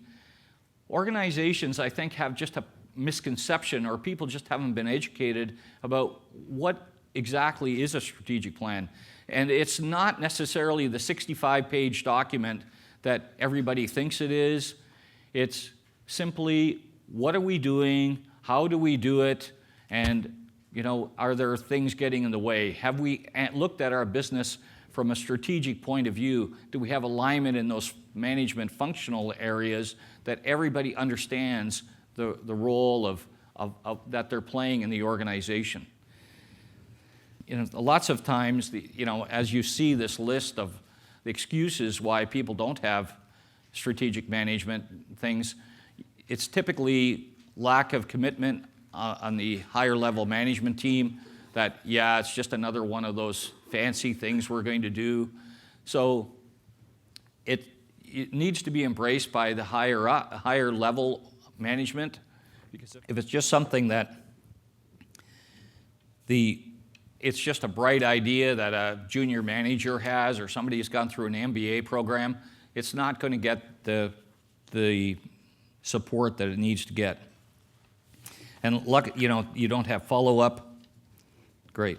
Organizations, I think, have just a misconception, or people just haven't been educated about what exactly is a strategic plan. And it's not necessarily the 65-page document that everybody thinks it is. It's simply, what are we doing? How do we do it? And, are there things getting in the way? Have we looked at our business from a strategic point of view? Do we have alignment in those management functional areas that everybody understands the role of that they're playing in the organization? Lots of times, as you see this list of the excuses why people don't have strategic management things, it's typically lack of commitment on the higher level management team, that, it's just another one of those fancy things we're going to do. So it needs to be embraced by the higher level management, because if it's just something that it's just a bright idea that a junior manager has, or somebody who's gone through an MBA program, it's not going to get the support that it needs to get. And you don't have follow-up. Great.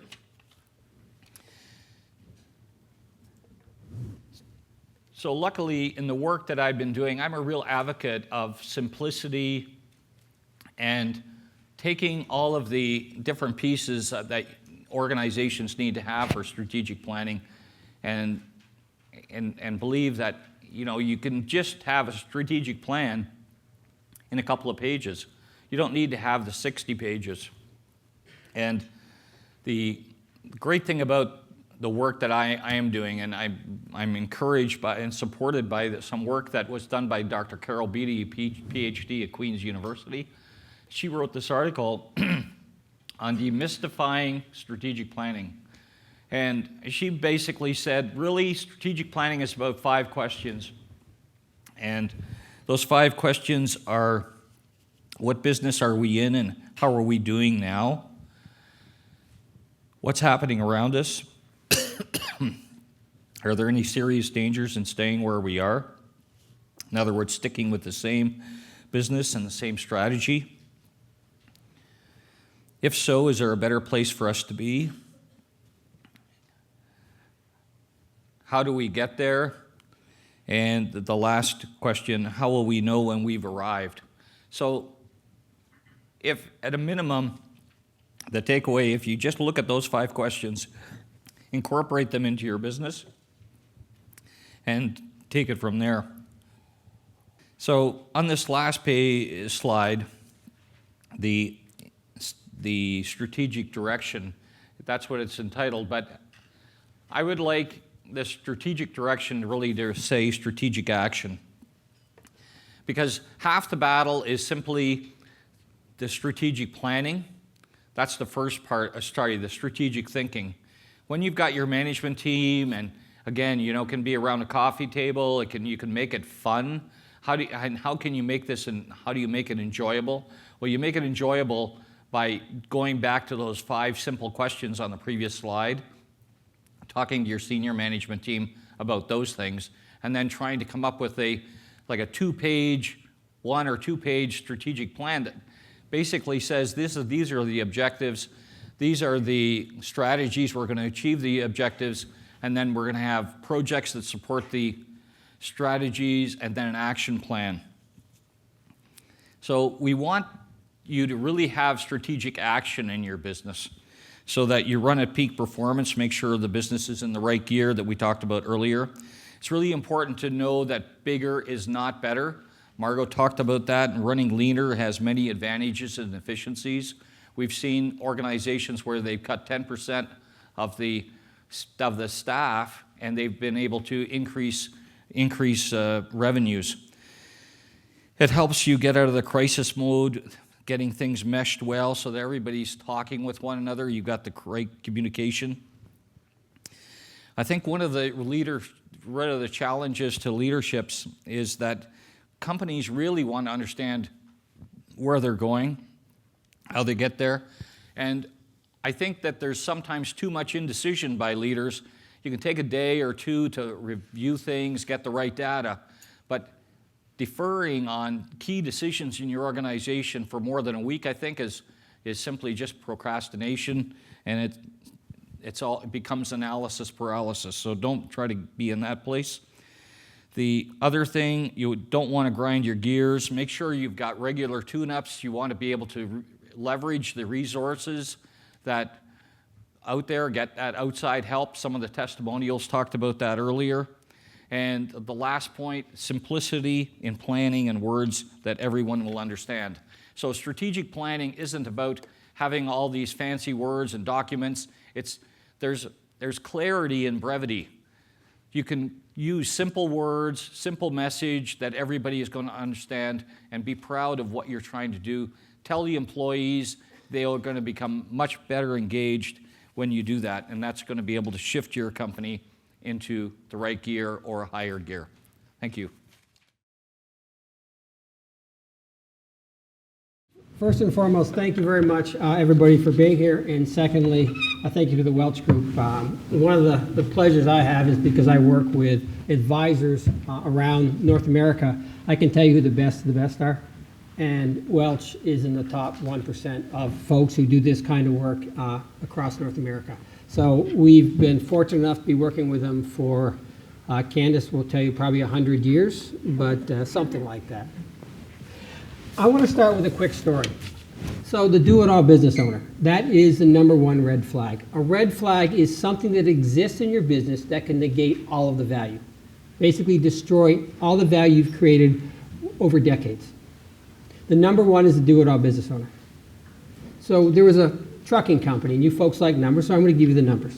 So luckily, in the work that I've been doing, I'm a real advocate of simplicity and taking all of the different pieces that organizations need to have for strategic planning, and believe that you can just have a strategic plan in a couple of pages. You don't need to have the 60 pages. And the great thing about the work that I am doing, and I'm encouraged by and supported by some work that was done by Dr. Carol Beatty, PhD at Queen's University. She wrote this article on demystifying strategic planning. And she basically said, really, strategic planning is about 5 questions. And those 5 questions are, what business are we in and how are we doing now? What's happening around us? Are there any serious dangers in staying where we are? In other words, sticking with the same business and the same strategy? If so, is there a better place for us to be? How do we get there? And the last question, how will we know when we've arrived? So, if at a minimum, the takeaway, if you just look at those 5 questions, incorporate them into your business, and take it from there. So on this last slide, the strategic direction, that's what it's entitled, but I would like the strategic direction really to say strategic action. Because half the battle is simply the strategic planning. That's the first part, the strategic thinking. When you've got your management team, and again, can be around a coffee table, you can make it fun. How can you make this, and how do you make it enjoyable? Well, you make it enjoyable by going back to those 5 simple questions on the previous slide, talking to your senior management team about those things, and then trying to come up with a 2-page, 1 or 2-page strategic plan that basically says these are the objectives, these are the strategies we're going to achieve the objectives, and then we're going to have projects that support the strategies, and then an action plan. So we want you to really have strategic action in your business so that you run at peak performance, make sure the business is in the right gear that we talked about earlier. It's really important to know that bigger is not better. Margot talked about that, and running leaner has many advantages and efficiencies. We've seen organizations where they've cut 10% of the staff, and they've been able to increase revenues. It helps you get out of the crisis mode. getting things meshed well so that everybody's talking with one another. You've got the great communication. I think one of the challenges to leaderships is that companies really want to understand where they're going, how they get there. And I think that there's sometimes too much indecision by leaders. You can take a day or two to review things, get the right data, but deferring on key decisions in your organization for more than a week, I think, is simply just procrastination, and it becomes analysis paralysis. So don't try to be in that place. The other thing, you don't want to grind your gears. Make sure you've got regular tune-ups. You want to be able to leverage the resources that out there, get that outside help. Some of the testimonials talked about that earlier. And the last point, simplicity in planning and words that everyone will understand. So strategic planning isn't about having all these fancy words and documents. There's clarity in brevity. You can use simple words, simple message that everybody is going to understand, and be proud of what you're trying to do. Tell the employees they are going to become much better engaged when you do that, and that's going to be able to shift your company into the right gear or a higher gear. Thank you. First and foremost, thank you very much, everybody, for being here. And secondly, thank you to the Welch Group. One of the pleasures I have is because I work with advisors around North America. I can tell you who the best of the best are. And Welch is in the top 1% of folks who do this kind of work across North America. So we've been fortunate enough to be working with them for, Candace will tell you, probably 100 years, but something like that. I want to start with a quick story. So the do-it-all business owner, that is the number one red flag. A red flag is something that exists in your business that can negate all of the value. Basically destroy all the value you've created over decades. The number one is the do-it-all business owner. So there was a trucking company, and you folks like numbers, so I'm going to give you the numbers.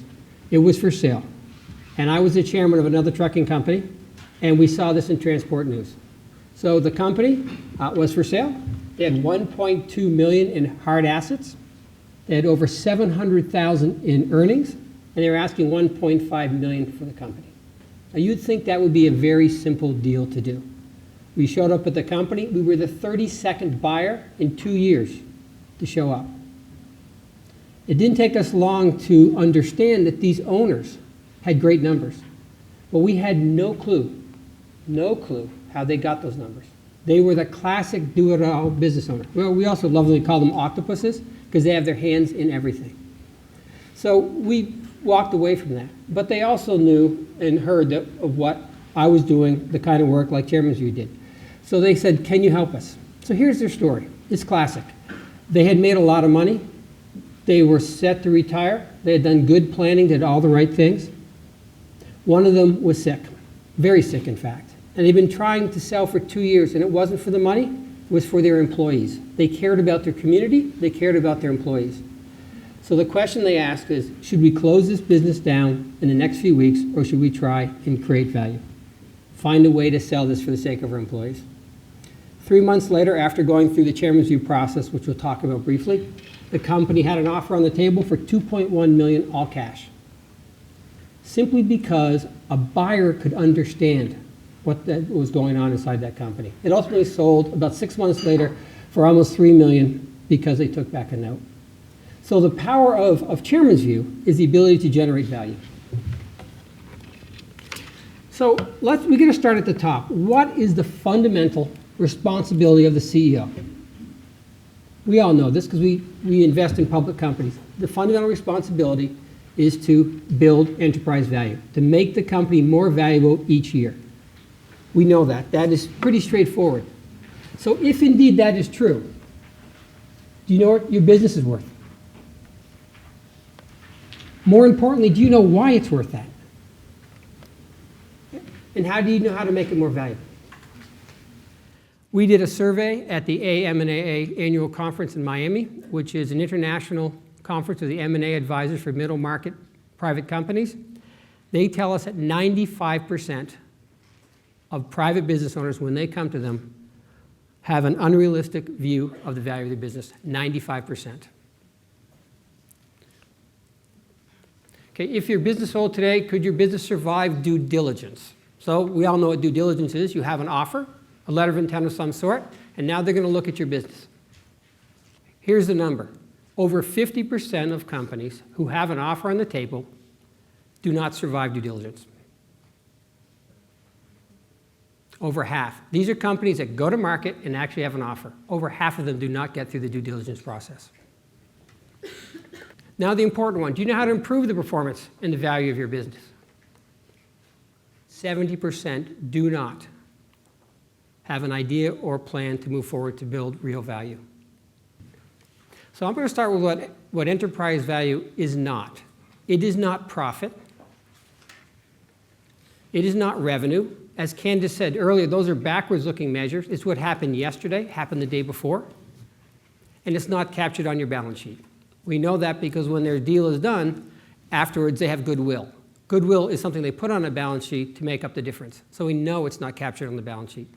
It was for sale. And I was the chairman of another trucking company, and we saw this in Transport News. So the company was for sale. They had $1.2 million in hard assets. They had over $700,000 in earnings, and they were asking $1.5 million for the company. Now you'd think that would be a very simple deal to do. We showed up at the company. We were the 32nd buyer in 2 years to show up. It didn't take us long to understand that these owners had great numbers. But we had no clue how they got those numbers. They were the classic do-it-all business owner. Well, we also lovingly call them octopuses because they have their hands in everything. So we walked away from that. But they also knew and heard of what I was doing, the kind of work like Chairman's View did. So they said, can you help us? So here's their story. It's classic. They had made a lot of money. They were set to retire. They had done good planning, did all the right things. One of them was sick, very sick, in fact. And they'd been trying to sell for 2 years, and it wasn't for the money, it was for their employees. They cared about their community, they cared about their employees. So the question they asked is, should we close this business down in the next few weeks, or should we try and create value? Find a way to sell this for the sake of our employees. 3 months later, after going through the Chairman's View process, which we'll talk about briefly, the company had an offer on the table for $2.1 million, all cash. Simply because a buyer could understand what was going on inside that company. It ultimately sold about 6 months later for almost $3 million because they took back a note. So the power of Chairman's View is the ability to generate value. So we're going to start at the top. What is the fundamental responsibility of the CEO? We all know this because we invest in public companies. The fundamental responsibility is to build enterprise value, to make the company more valuable each year. We know that. That is pretty straightforward. So if indeed that is true, do you know what your business is worth? More importantly, do you know why it's worth that? And how do you know how to make it more valuable? We did a survey at the AMA annual conference in Miami, which is an international conference of the M&A advisors for middle market private companies. They tell us that 95% of private business owners, when they come to them, have an unrealistic view of the value of their business, 95%. Okay, if your business sold today, could your business survive due diligence? So we all know what due diligence is. You have an offer, a letter of intent of some sort, and now they're going to look at your business. Here's the number. Over 50% of companies who have an offer on the table do not survive due diligence. Over half. These are companies that go to market and actually have an offer. Over half of them do not get through the due diligence process. Now the important one. Do you know how to improve the performance and the value of your business? 70% do not have an idea or plan to move forward to build real value. So I'm going to start with what enterprise value is not. It is not profit. It is not revenue. As Candace said earlier, those are backwards-looking measures. It's what happened yesterday, happened the day before, and it's not captured on your balance sheet. We know that because when their deal is done, afterwards they have goodwill. Goodwill is something they put on a balance sheet to make up the difference. So we know it's not captured on the balance sheet.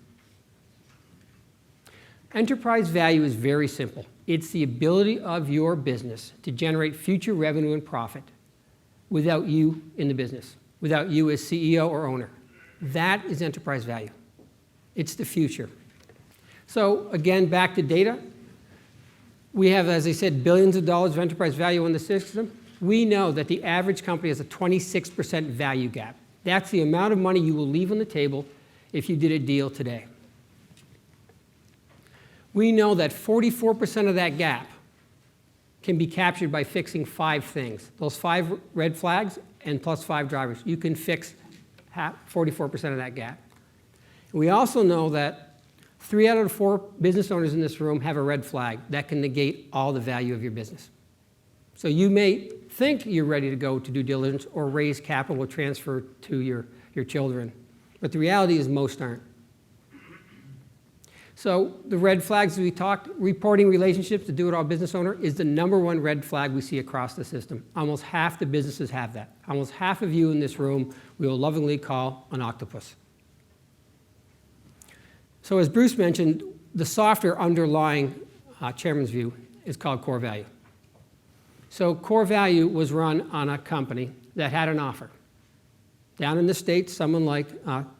Enterprise value is very simple. It's the ability of your business to generate future revenue and profit without you in the business, without you as CEO or owner. That is enterprise value. It's the future. So again, back to data. We have, as I said, billions of dollars of enterprise value in the system. We know that the average company has a 26% value gap. That's the amount of money you will leave on the table if you did a deal today. We know that 44% of that gap can be captured by fixing 5 things. Those 5 red flags and plus 5 drivers. You can fix 44% of that gap. We also know that 3 out of 4 business owners in this room have a red flag that can negate all the value of your business. So you may think you're ready to go to due diligence or raise capital or transfer to your children, but the reality is most aren't. So the red flags we talked, reporting relationships to do-it-all business owner is the #1 red flag we see across the system. Almost half the businesses have that. Almost half of you in this room we will lovingly call an octopus. So as Bruce mentioned, the software underlying Chairman's View is called core value. So core value was run on a company that had an offer. Down in the States, someone like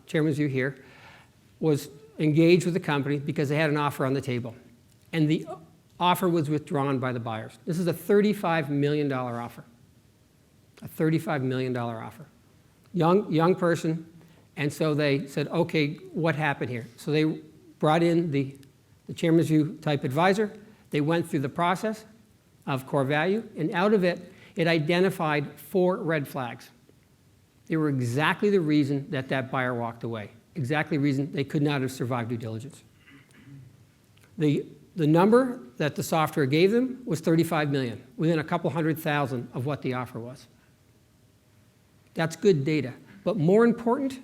Chairman's View here was engaged with the company because they had an offer on the table. And the offer was withdrawn by the buyers. This is a $35 million offer. A $35 million offer. Young person. And so they said, okay, what happened here? So they brought in the Chairman's View type advisor. They went through the process of core value. And out of it, it identified 4 red flags. They were exactly the reason that that buyer walked away. Exactly the reason they could not have survived due diligence. The number that the software gave them was $35 million, within a couple $100,000 of what the offer was. That's good data. But more important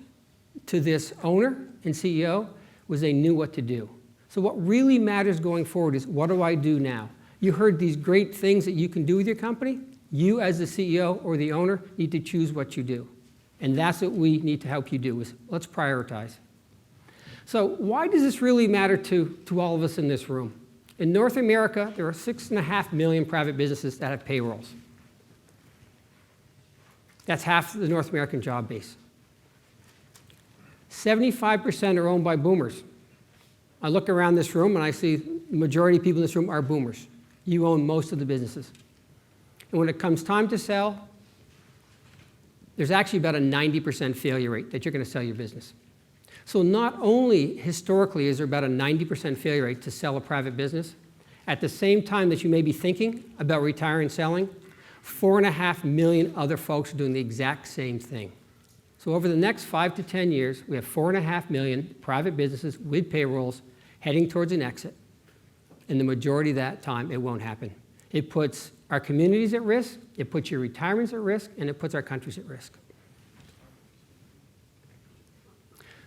to this owner and CEO was they knew what to do. So what really matters going forward is, what do I do now? You heard these great things that you can do with your company. You as the CEO or the owner need to choose what you do. And that's what we need to help you do, is let's prioritize. So why does this really matter to all of us in this room? In North America, there are 6.5 million private businesses that have payrolls. That's half the North American job base. 75% are owned by boomers. I look around this room and I see the majority of people in this room are boomers. You own most of the businesses. And when it comes time to sell, there's actually about a 90% failure rate that you're going to sell your business. So not only historically is there about a 90% failure rate to sell a private business, at the same time that you may be thinking about retiring and selling, 4.5 million other folks are doing the exact same thing. So over the next 5 to 10 years, we have 4.5 million private businesses with payrolls heading towards an exit. And the majority of that time, it won't happen. It puts our communities at risk, it puts your retirements at risk, and it puts our countries at risk.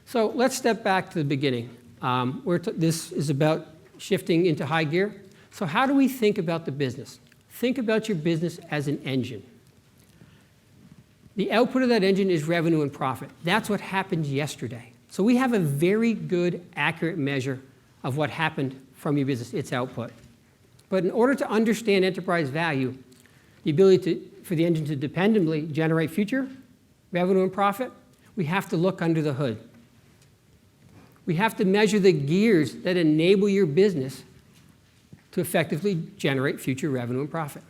So let's step back to the beginning. This is about shifting into high gear. So how do we think about the business? Think about your business as an engine. The output of that engine is revenue and profit. That's what happened yesterday. So we have a very good, accurate measure of what happened from your business, its output. But in order to understand enterprise value, the ability for the engine to dependably generate future revenue and profit, we have to look under the hood. We have to measure the gears that enable your business to effectively generate future revenue and profit.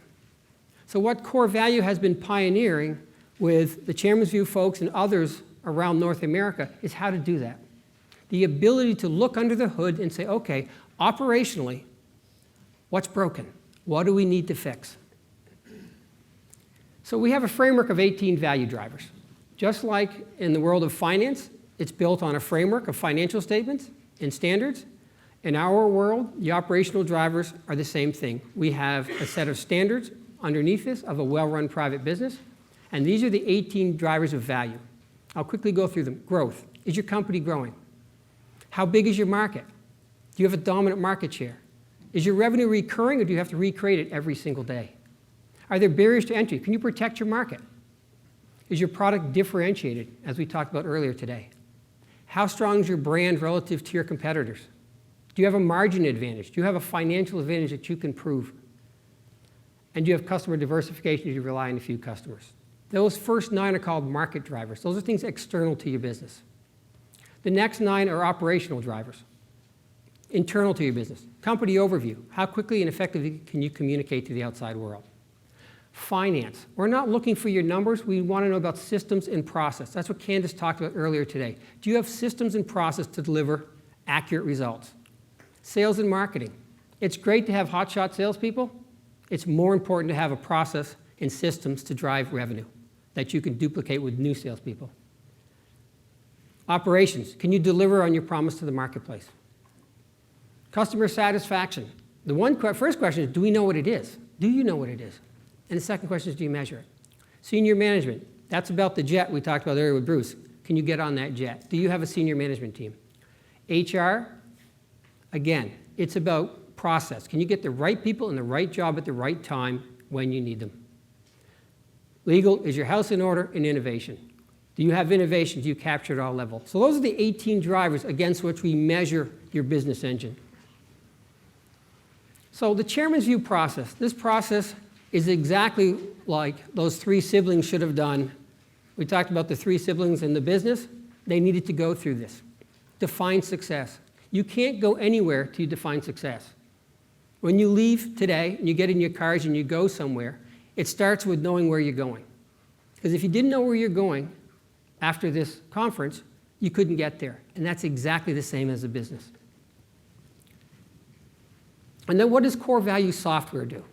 So what Core Value has been pioneering with the Chairman's View folks and others around North America is how to do that. The ability to look under the hood and say, okay, operationally, what's broken? What do we need to fix? So we have a framework of 18 value drivers. Just like in the world of finance, it's built on a framework of financial statements and standards. In our world, the operational drivers are the same thing. We have a set of standards underneath this of a well-run private business, and these are the 18 drivers of value. I'll quickly go through them. Growth. Is your company growing? How big is your market? Do you have a dominant market share? Is your revenue recurring, or do you have to recreate it every single day? Are there barriers to entry? Can you protect your market? Is your product differentiated, as we talked about earlier today? How strong is your brand relative to your competitors? Do you have a margin advantage? Do you have a financial advantage that you can prove? And do you have customer diversification? Do you rely on a few customers? Those first 9 are called market drivers. Those are things external to your business. The next 9 are operational drivers, internal to your business. Company overview. How quickly and effectively can you communicate to the outside world? Finance. We're not looking for your numbers. We want to know about systems and process. That's what Candace talked about earlier today. Do you have systems and process to deliver accurate results? Sales and marketing. It's great to have hotshot salespeople. It's more important to have a process and systems to drive revenue that you can duplicate with new salespeople. Operations. Can you deliver on your promise to the marketplace? Customer satisfaction. The first question is, do we know what it is? Do you know what it is? And the second question is, do you measure it? Senior management. That's about the jet we talked about earlier with Bruce. Can you get on that jet? Do you have a senior management team? HR, again, it's about process. Can you get the right people in the right job at the right time when you need them? Legal, is your house in order? And innovation. Do you have innovation? Do you capture it at all levels? So those are the 18 drivers against which we measure your business engine. So the Chairman's View process, this process is exactly like those 3 siblings should have done. We talked about the 3 siblings in the business. They needed to go through this. Define success. You can't go anywhere till you define success. When you leave today and you get in your cars and you go somewhere, it starts with knowing where you're going. Because if you didn't know where you're going after this conference, you couldn't get there. And that's exactly the same as a business. And then what does Core Value software do?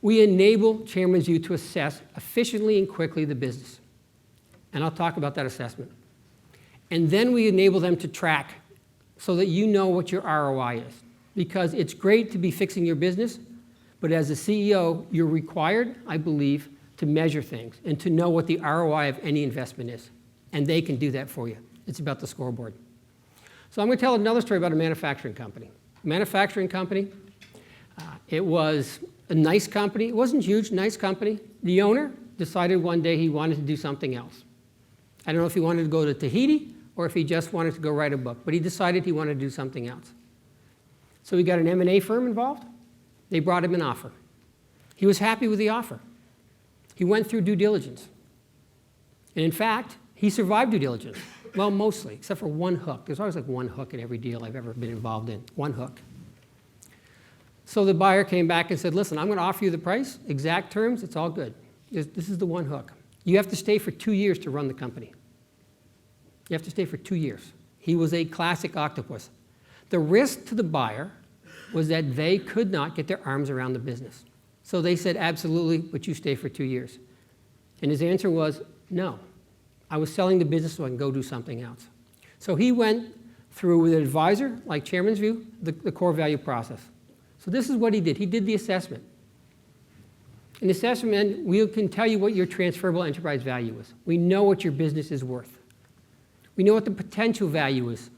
We enable Chairman's View to assess efficiently and quickly the business. And I'll talk about that assessment. And then we enable them to track so that you know what your ROI is. Because it's great to be fixing your business, but as a CEO, you're required, I believe, to measure things and to know what the ROI of any investment is. And they can do that for you. It's about the scoreboard. So I'm going to tell another story about a manufacturing company. It was a nice company. It wasn't huge, nice company. The owner decided one day he wanted to do something else. I don't know if he wanted to go to Tahiti or if he just wanted to go write a book, but he decided he wanted to do something else. So he got an M&A firm involved. They brought him an offer. He was happy with the offer. He went through due diligence. And in fact, he survived due diligence. Well, mostly, except for one hook. There's always like one hook in every deal I've ever been involved in. One hook. So the buyer came back and said, listen, I'm going to offer you the price, exact terms, it's all good. This is the one hook. You have to stay for 2 years to run the company. You have to stay for 2 years. He was a classic octopus. The risk to the buyer was that they could not get their arms around the business. So they said, absolutely, but you stay for 2 years. And his answer was, no. I was selling the business so I can go do something else. So he went through with an advisor, like Chairman's View, the Core Value process. So this is what he did. He did the assessment. In the assessment, we can tell you what your transferable enterprise value is. We know what your business is worth. We know what the potential value is.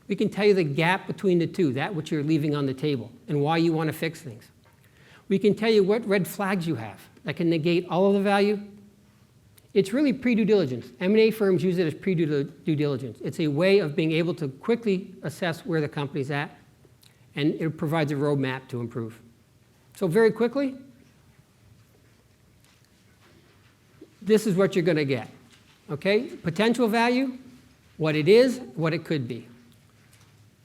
We can tell you the gap between the two, that which you're leaving on the table, and why you want to fix things. We can tell you what red flags you have that can negate all of the value It's really pre-due diligence. M&A firms use it as pre-due diligence. It's a way of being able to quickly assess where the company's at, and it provides a roadmap to improve. So very quickly, this is what you're going to get. Okay? Potential value, what it is, what it could be.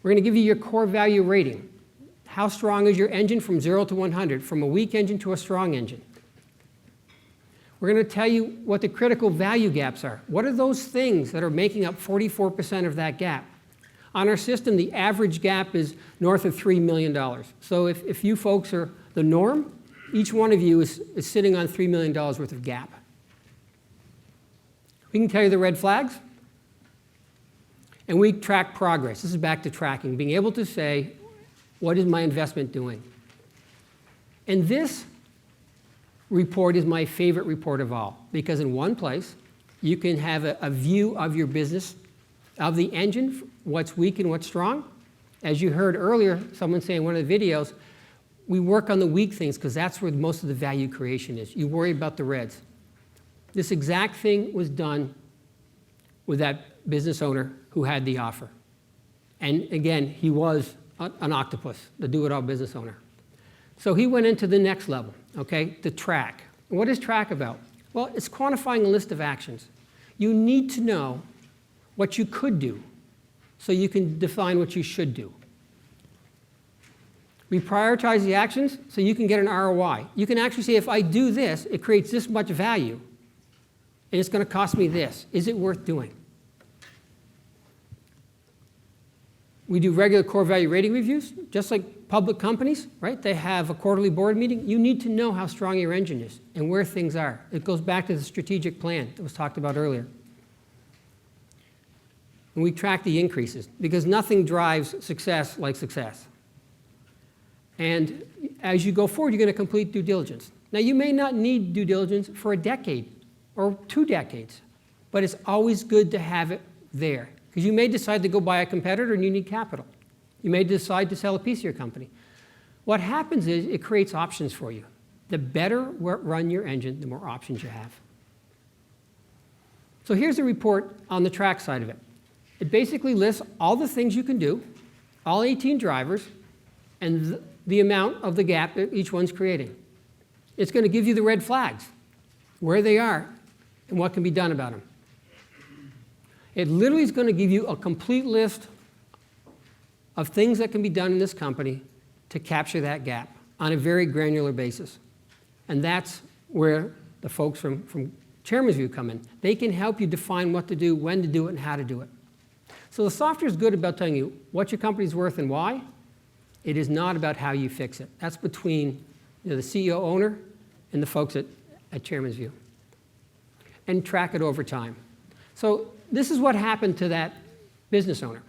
We're going to give you your core value rating. How strong is your engine from 0 to 100, from a weak engine to a strong engine? We're going to tell you what the critical value gaps are. What are those things that are making up 44% of that gap? On our system, the average gap is north of $3 million. So if you folks are the norm, each one of you is sitting on $3 million worth of gap. We can tell you the red flags, and we track progress. This is back to tracking, being able to say, what is my investment doing? And this report is my favorite report of all, because in one place, you can have a view of your business, of the engine, what's weak and what's strong. As you heard earlier, someone saying in one of the videos, we work on the weak things because that's where most of the value creation is. You worry about the reds. This exact thing was done with that business owner who had the offer. And again, he was an octopus, the do-it-all business owner. So he went into the next level, okay, the track. And what is track about? Well, it's quantifying a list of actions. You need to know what you could do so you can define what you should do. We prioritize the actions so you can get an ROI. You can actually say, if I do this, it creates this much value, and it's going to cost me this. Is it worth doing? We do regular core value rating reviews, just like public companies, right? They have a quarterly board meeting. You need to know how strong your engine is and where things are. It goes back to the strategic plan that was talked about earlier. And we track the increases, because nothing drives success like success. And as you go forward, you're going to complete due diligence. Now, you may not need due diligence for a decade or 2 decades, but it's always good to have it there. Because you may decide to go buy a competitor and you need capital. You may decide to sell a piece of your company. What happens is it creates options for you. The better run your engine, the more options you have. So here's a report on the track side of it. It basically lists all the things you can do, all 18 drivers, and the amount of the gap that each one's creating. It's going to give you the red flags, where they are, and what can be done about them. It literally is going to give you a complete list of things that can be done in this company to capture that gap on a very granular basis. And that's where the folks from Chairman's View come in. They can help you define what to do, when to do it, and how to do it. So the software is good about telling you what your company's worth and why. It is not about how you fix it. That's between the CEO owner and the folks at Chairman's View. And track it over time. So this is what happened to that business owner.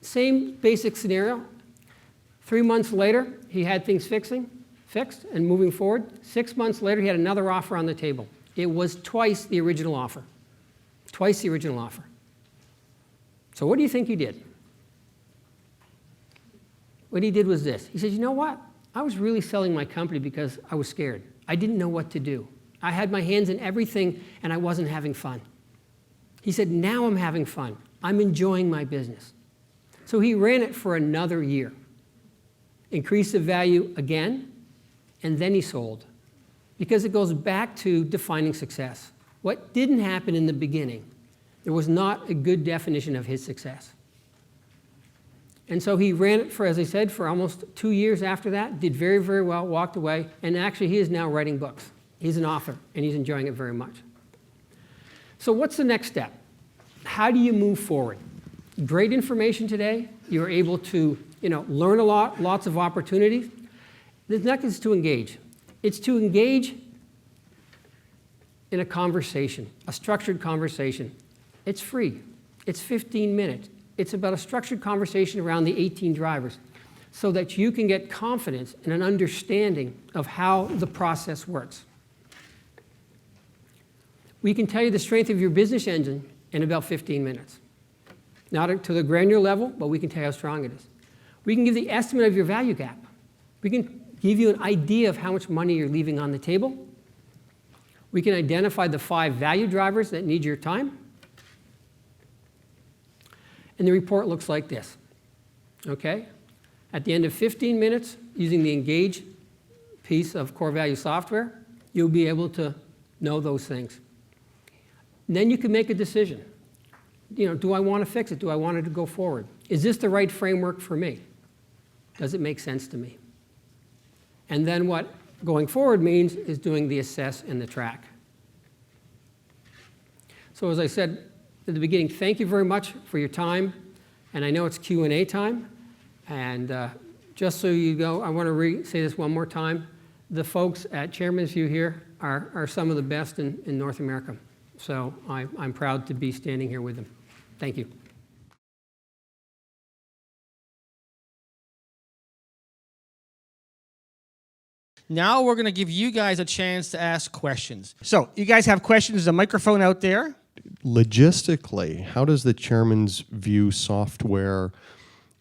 Same basic scenario. 3 months later, he had things fixed and moving forward. 6 months later, he had another offer on the table. It was twice the original offer. Twice the original offer. So what do you think he did? What he did was this. He said, you know what? I was really selling my company because I was scared. I didn't know what to do. I had my hands in everything, and I wasn't having fun. He said, now I'm having fun. I'm enjoying my business. So he ran it for another year, increased the value again, and then he sold. Because it goes back to defining success. What didn't happen in the beginning? There was not a good definition of his success. And so he ran it for, as I said, for almost 2 years after that, did very, very well, walked away, and actually he is now writing books. He's an author, and he's enjoying it very much. So what's the next step? How do you move forward? Great information today. You're able to learn a lot, lots of opportunities. The next is to engage. It's to engage in a conversation, a structured conversation. It's free. It's 15 minutes. It's about a structured conversation around the 18 drivers so that you can get confidence and an understanding of how the process works. We can tell you the strength of your business engine in about 15 minutes. Not to the granular level, but we can tell you how strong it is. We can give the estimate of your value gap. We can give you an idea of how much money you're leaving on the table. We can identify the 5 value drivers that need your time. And the report looks like this, okay? At the end of 15 minutes, using the Engage piece of core value software, you'll be able to know those things. And then you can make a decision. You know, do I want to fix it? Do I want it to go forward? Is this the right framework for me? Does it make sense to me? And then what going forward means is doing the assess and the track. So as I said at the beginning, thank you very much for your time. And I know it's Q&A time. And just so you know, I want to say this one more time. The folks at Chairman's View here are some of the best in North America. So I'm proud to be standing here with them. Thank you. Now we're going to give you guys a chance to ask questions. So you guys have questions, there's a microphone out there. Logistically, how does the Chairman's View software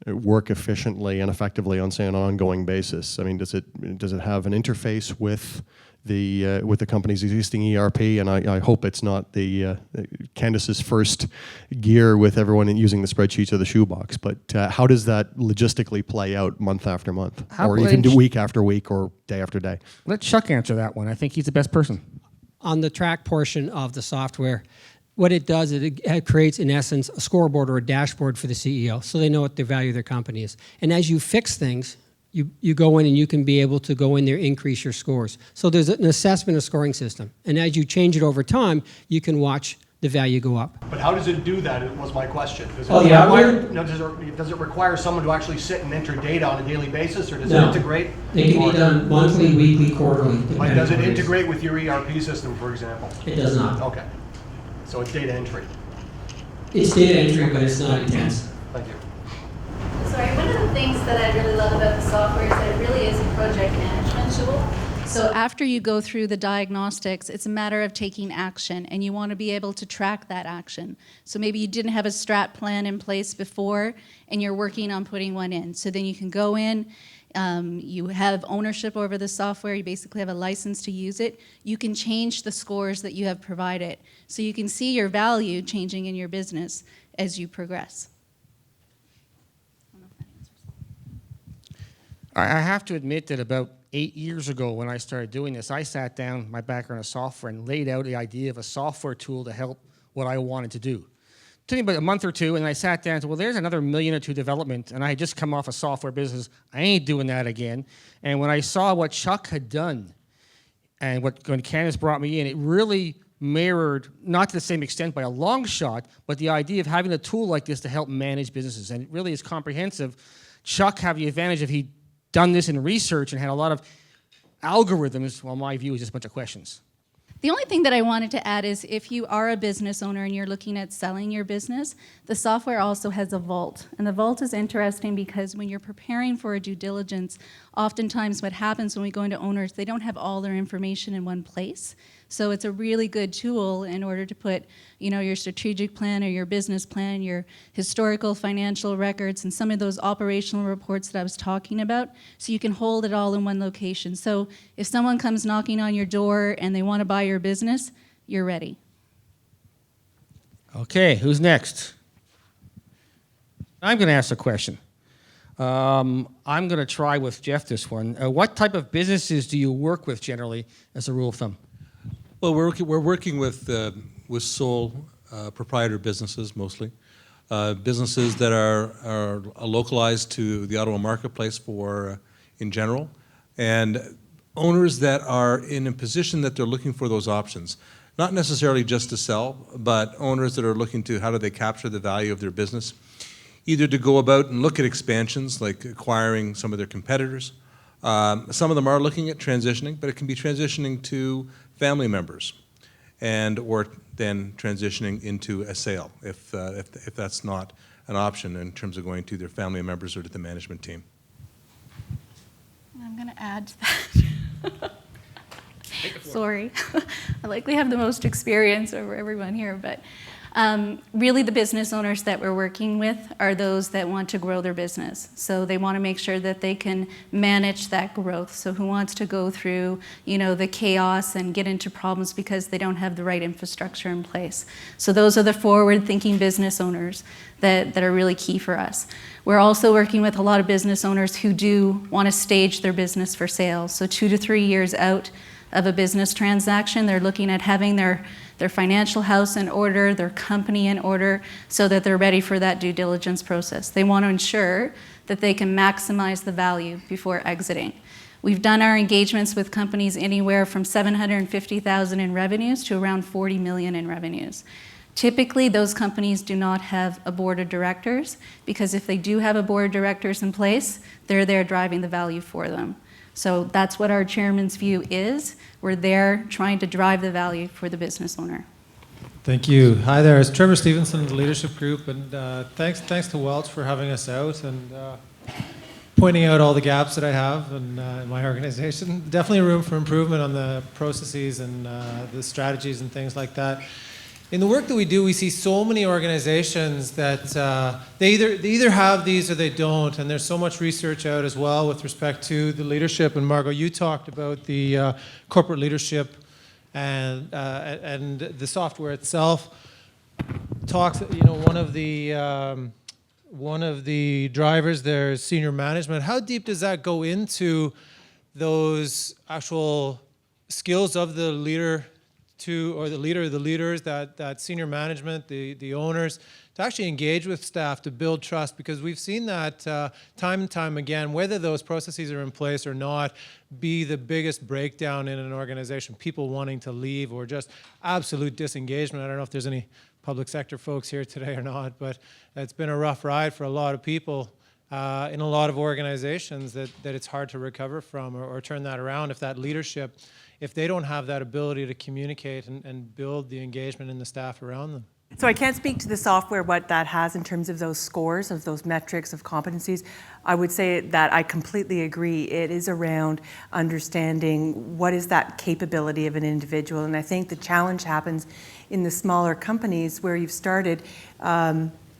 work efficiently and effectively on, say, an ongoing basis? I mean, does it have an interface with the company's existing ERP? And I hope it's not the Candace's first gear with everyone using the spreadsheets or the shoebox. But how does that logistically play out month after month, or even week after week or day after day? Let Chuck answer that one. I think he's the best person. On the track portion of the software, what it does is it creates, in essence, a scoreboard or a dashboard for the CEO, so they know what the value of their company is. And as you fix things, you go in and you can be able to go in there, increase your scores. So there's an assessment, a scoring system. And as you change it over time, you can watch the value go up. But how does it do that, was my question. Does it require someone to actually sit and enter data on a daily basis, or does it integrate? It can be done monthly, weekly, quarterly. Like, does it integrate with your ERP system, for example? It does not. Okay. So it's data entry. It's data entry, but it's not intense. Thank you. Sorry, one of the things that I really love about the software is that it really is a project management tool. So after you go through the diagnostics, it's a matter of taking action, and you want to be able to track that action. So maybe you didn't have a strat plan in place before, and you're working on putting one in. So then you can go in, you have ownership over the software, you basically have a license to use it. You can change the scores that you have provided. So you can see your value changing in your business as you progress. I have to admit that about 8 years ago when I started doing this, I sat down, my background is software, and laid out the idea of a software tool to help what I wanted to do. It took me about a month or two, and I sat down and said, well, there's another $1 million or $2 million development, and I had just come off a software business. I ain't doing that again. And when I saw what Chuck had done, and when Candace brought me in, it really mirrored, not to the same extent by a long shot, but the idea of having a tool like this to help manage businesses. And it really is comprehensive. Chuck had the advantage of he'd done this in research and had a lot of algorithms. Well, my view is just a bunch of questions. The only thing that I wanted to add is if you are a business owner and you're looking at selling your business, the software also has a vault. And the vault is interesting because when you're preparing for a due diligence, oftentimes what happens when we go into owners, they don't have all their information in one place. So it's a really good tool in order to put, your strategic plan or your business plan, your historical financial records, and some of those operational reports that I was talking about, so you can hold it all in one location. So if someone comes knocking on your door and they want to buy your business, you're ready. Okay, who's next? I'm going to ask a question. I'm going to try with Jeff this one. What type of businesses do you work with generally as a rule of thumb? Well, we're working with sole proprietor businesses mostly, businesses that are localized to the Ottawa marketplace in general, and owners that are in a position that they're looking for those options, not necessarily just to sell, but owners that are looking to how do they capture the value of their business, either to go about and look at expansions like acquiring some of their competitors. Some of them are looking at transitioning, but it can be transitioning to family members, or then transitioning into a sale if that's not an option in terms of going to their family members or to the management team. I'm going to add to that. Sorry. I likely have the most experience over everyone here, but Really, the business owners that we're working with are those that want to grow their business. So they want to make sure that they can manage that growth. So who wants to go through, the chaos and get into problems because they don't have the right infrastructure in place. So those are the forward-thinking business owners that are really key for us. We're also working with a lot of business owners who do want to stage their business for sale. So 2 to 3 years out of a business transaction, they're looking at having their financial house in order, their company in order, so that they're ready for that due diligence process. They want to ensure that they can maximize the value before exiting. We've done our engagements with companies anywhere from $750,000 in revenues to around $40 million in revenues. Typically, those companies do not have a board of directors, because if they do have a board of directors in place, they're there driving the value for them. So that's what our chairman's view is. We're there trying to drive the value for the business owner. Thank you. Hi there, it's Trevor Stevenson of the Leadership Group, and thanks to Welch for having us out and pointing out all the gaps that I have in my organization. Definitely room for improvement on the processes and the strategies and things like that. In the work that we do, we see so many organizations that they either have these or they don't, and there's so much research out as well with respect to the leadership. And Margot, you talked about the corporate leadership and the software itself. Talks, one of the drivers there is senior management. How deep does that go into those actual skills of the leader? Or the leader of the leaders, that senior management, the owners, to actually engage with staff to build trust, because we've seen that time and time again, whether those processes are in place or not, be the biggest breakdown in an organization. People wanting to leave or just absolute disengagement. I don't know if there's any public sector folks here today or not, but it's been a rough ride for a lot of people in a lot of organizations that it's hard to recover from or turn that around if that leadership, if they don't have that ability to communicate and build the engagement in the staff around them. So I can't speak to the software, what that has in terms of those scores, of those metrics of competencies. I would say that I completely agree. It is around understanding what is that capability of an individual. And I think the challenge happens in the smaller companies where you've started,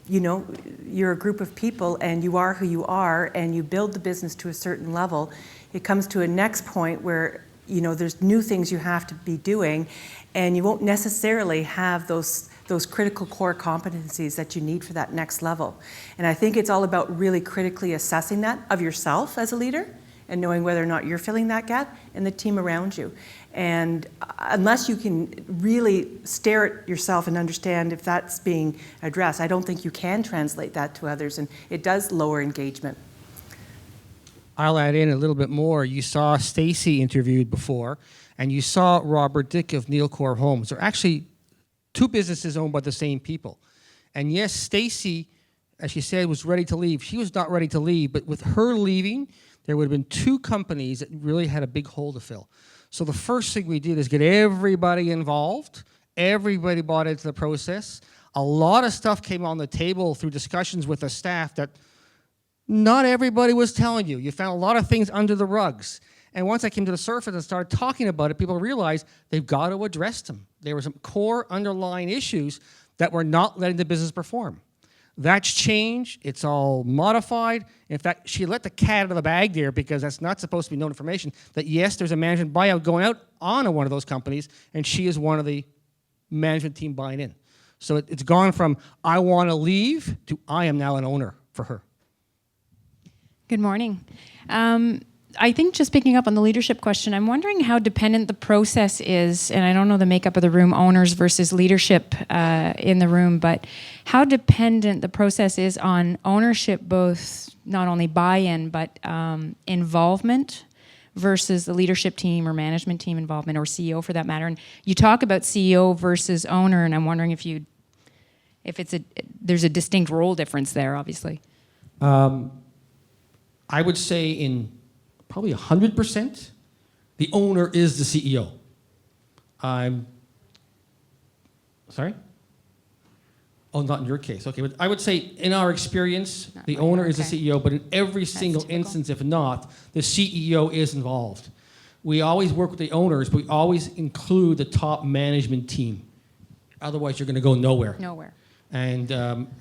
you're a group of people and you are who you are and you build the business to a certain level. It comes to a next point where there's new things you have to be doing, and you won't necessarily have those critical core competencies that you need for that next level. And I think it's all about really critically assessing that of yourself as a leader and knowing whether or not you're filling that gap and the team around you. And unless you can really stare at yourself and understand if that's being addressed, I don't think you can translate that to others, and it does lower engagement. I'll add in a little bit more. You saw Stacy interviewed before, and you saw Robert Dick of Neilcorp Homes. They're actually two businesses owned by the same people. And yes, Stacy, as she said, was ready to leave. She was not ready to leave, but with her leaving, there would have been two companies that really had a big hole to fill. So the first thing we did is get everybody involved. Everybody bought into the process. A lot of stuff came on the table through discussions with the staff that not everybody was telling you. You found a lot of things under the rugs. And once I came to the surface and started talking about it, people realized they've got to address them. There were some core underlying issues that were not letting the business perform. That's changed. It's all modified. In fact, she let the cat out of the bag there, because that's not supposed to be known information, that yes, there's a management buyout going out on one of those companies, and she is one of the management team buying in. So it's gone from I want to leave to I am now an owner for her. Good morning. I think just picking up on the leadership question, I'm wondering how dependent the process is, and I don't know the makeup of the room, owners versus leadership in the room, but how dependent the process is on ownership, both not only buy-in, but involvement versus the leadership team or management team involvement, or CEO for that matter. And you talk about CEO versus owner, and I'm wondering if there's a distinct role difference there, obviously. I would say in probably 100%, the owner is the CEO. Sorry? Oh, not in your case. Okay, but I would say in our experience, the owner is the CEO, but in every single instance, if not, the CEO is involved. We always work with the owners, but we always include the top management team Otherwise, you're going to go nowhere. Nowhere. And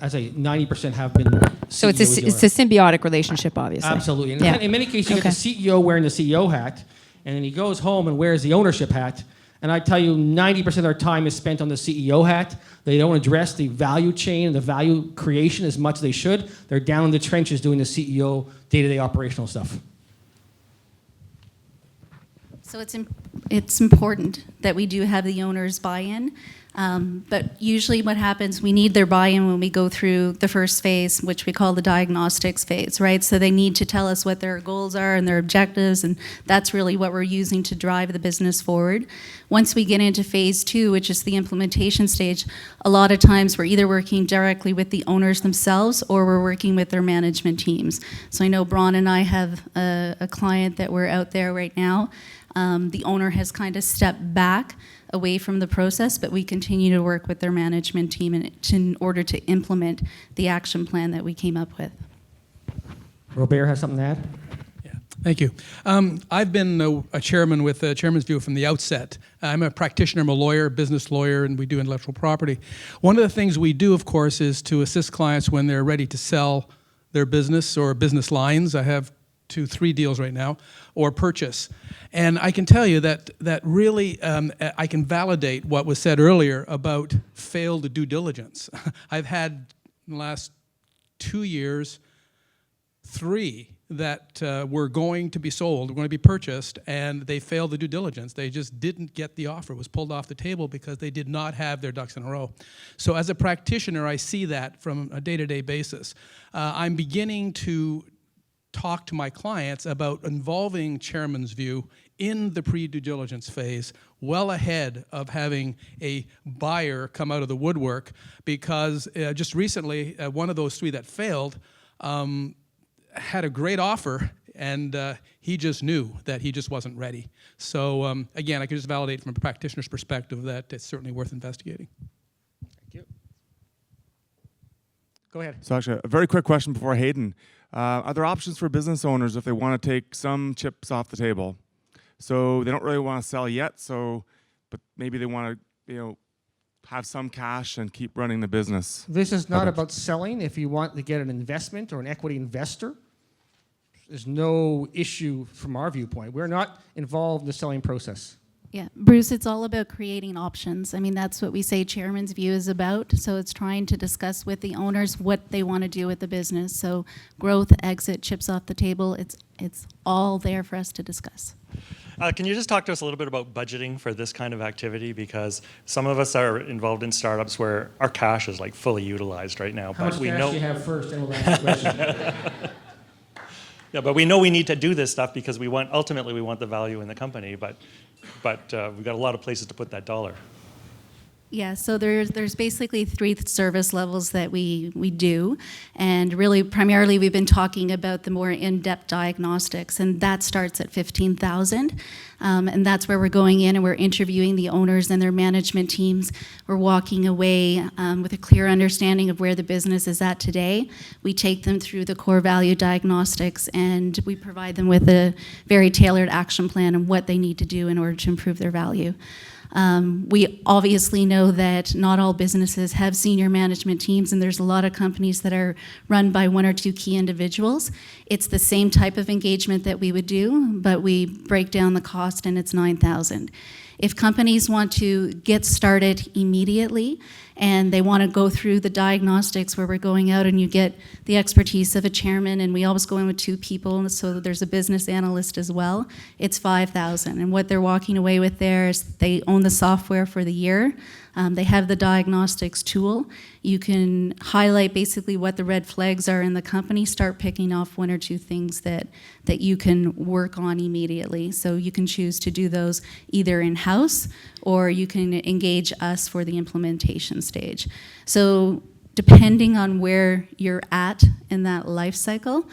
as I 90% have been. So it's CEO it's a symbiotic relationship, obviously. Absolutely. And Yeah. in many cases, you Okay. get the CEO wearing the CEO hat, and then he goes home and wears the ownership hat. And I tell you, 90% of their time is spent on the CEO hat. They don't address the value chain and the value creation as much as they should. They're down in the trenches doing the CEO day-to-day operational stuff. So it's important that we do have the owners buy-in. But usually what happens, we need their buy-in when we go through the first phase, which we call the diagnostics phase, right? So they need to tell us what their goals are and their objectives, and that's really what we're using to drive the business forward. Once we get into phase 2, which is the implementation stage, a lot of times we're either working directly with the owners themselves or we're working with their management teams. So I know Bron and I have a client that we're out there right now. The owner has kind of stepped back away from the process, but we continue to work with their management team in order to implement the action plan that we came up with. Robert has something to add? Thank you. I've been a chairman with Chairman's View from the outset. I'm a practitioner, I'm a lawyer, business lawyer, and we do intellectual property. One of the things we do, of course, is to assist clients when they're ready to sell their business or business lines. I have 2-3 deals right now, or purchase. And I can tell you that really I can validate what was said earlier about failed due diligence. I've had in the last 2 years 3 that were going to be sold, were going to be purchased, and they failed the due diligence. They just didn't get the offer. It was pulled off the table because they did not have their ducks in a row. So as a practitioner, I see that from a day-to-day basis. I'm beginning to talk to my clients about involving Chairman's View in the pre-due diligence phase, well ahead of having a buyer come out of the woodwork, because just recently, one of those 3 that failed had a great offer, and he just knew that he just wasn't ready. So again, I can just validate from a practitioner's perspective that it's certainly worth investigating. Thank you. Go ahead. So actually, a very quick question before Hayden. Are there options for business owners if they want to take some chips off the table? So they don't really want to sell yet, but maybe they want to, have some cash and keep running the business. This is not about selling. If you want to get an investment or an equity investor, there's no issue from our viewpoint. We're not involved in the selling process. Yeah, Bruce, it's all about creating options. I mean, that's what we say Chairman's View is about. So it's trying to discuss with the owners what they want to do with the business. So growth, exit, chips off the table, it's all there for us to discuss. Can you just talk to us a little bit about budgeting for this kind of activity? Because some of us are involved in startups where our cash is like fully utilized right now. How much cash do you have first, and we'll ask the question. Yeah, but we know we need to do this stuff because ultimately we want the value in the company, but we've got a lot of places to put that dollar. Yeah, so there's basically 3 service levels that we do, and really primarily we've been talking about the more in-depth diagnostics, and that starts at $15,000, and that's where we're going in and we're interviewing the owners and their management teams. We're walking away with a clear understanding of where the business is at today. We take them through the core value diagnostics, and we provide them with a very tailored action plan on what they need to do in order to improve their value. We obviously know that not all businesses have senior management teams, and there's a lot of companies that are run by 1 or 2 key individuals. It's the same type of engagement that we would do, but we break down the cost and it's $9,000. If companies want to get started immediately and they want to go through the diagnostics where we're going out and you get the expertise of a chairman, and we always go in with 2 people, so there's a business analyst as well, it's $5,000. And what they're walking away with there is they own the software for the year. They have the diagnostics tool. You can highlight basically what the red flags are in the company, start picking off 1 or 2 things that you can work on immediately. So you can choose to do those either in-house or you can engage us for the implementation stage. So depending on where you're at in that life cycle,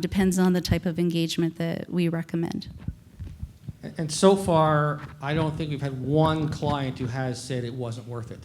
depends on the type of engagement that we recommend. And so far, I don't think we've had one client who has said it wasn't worth it.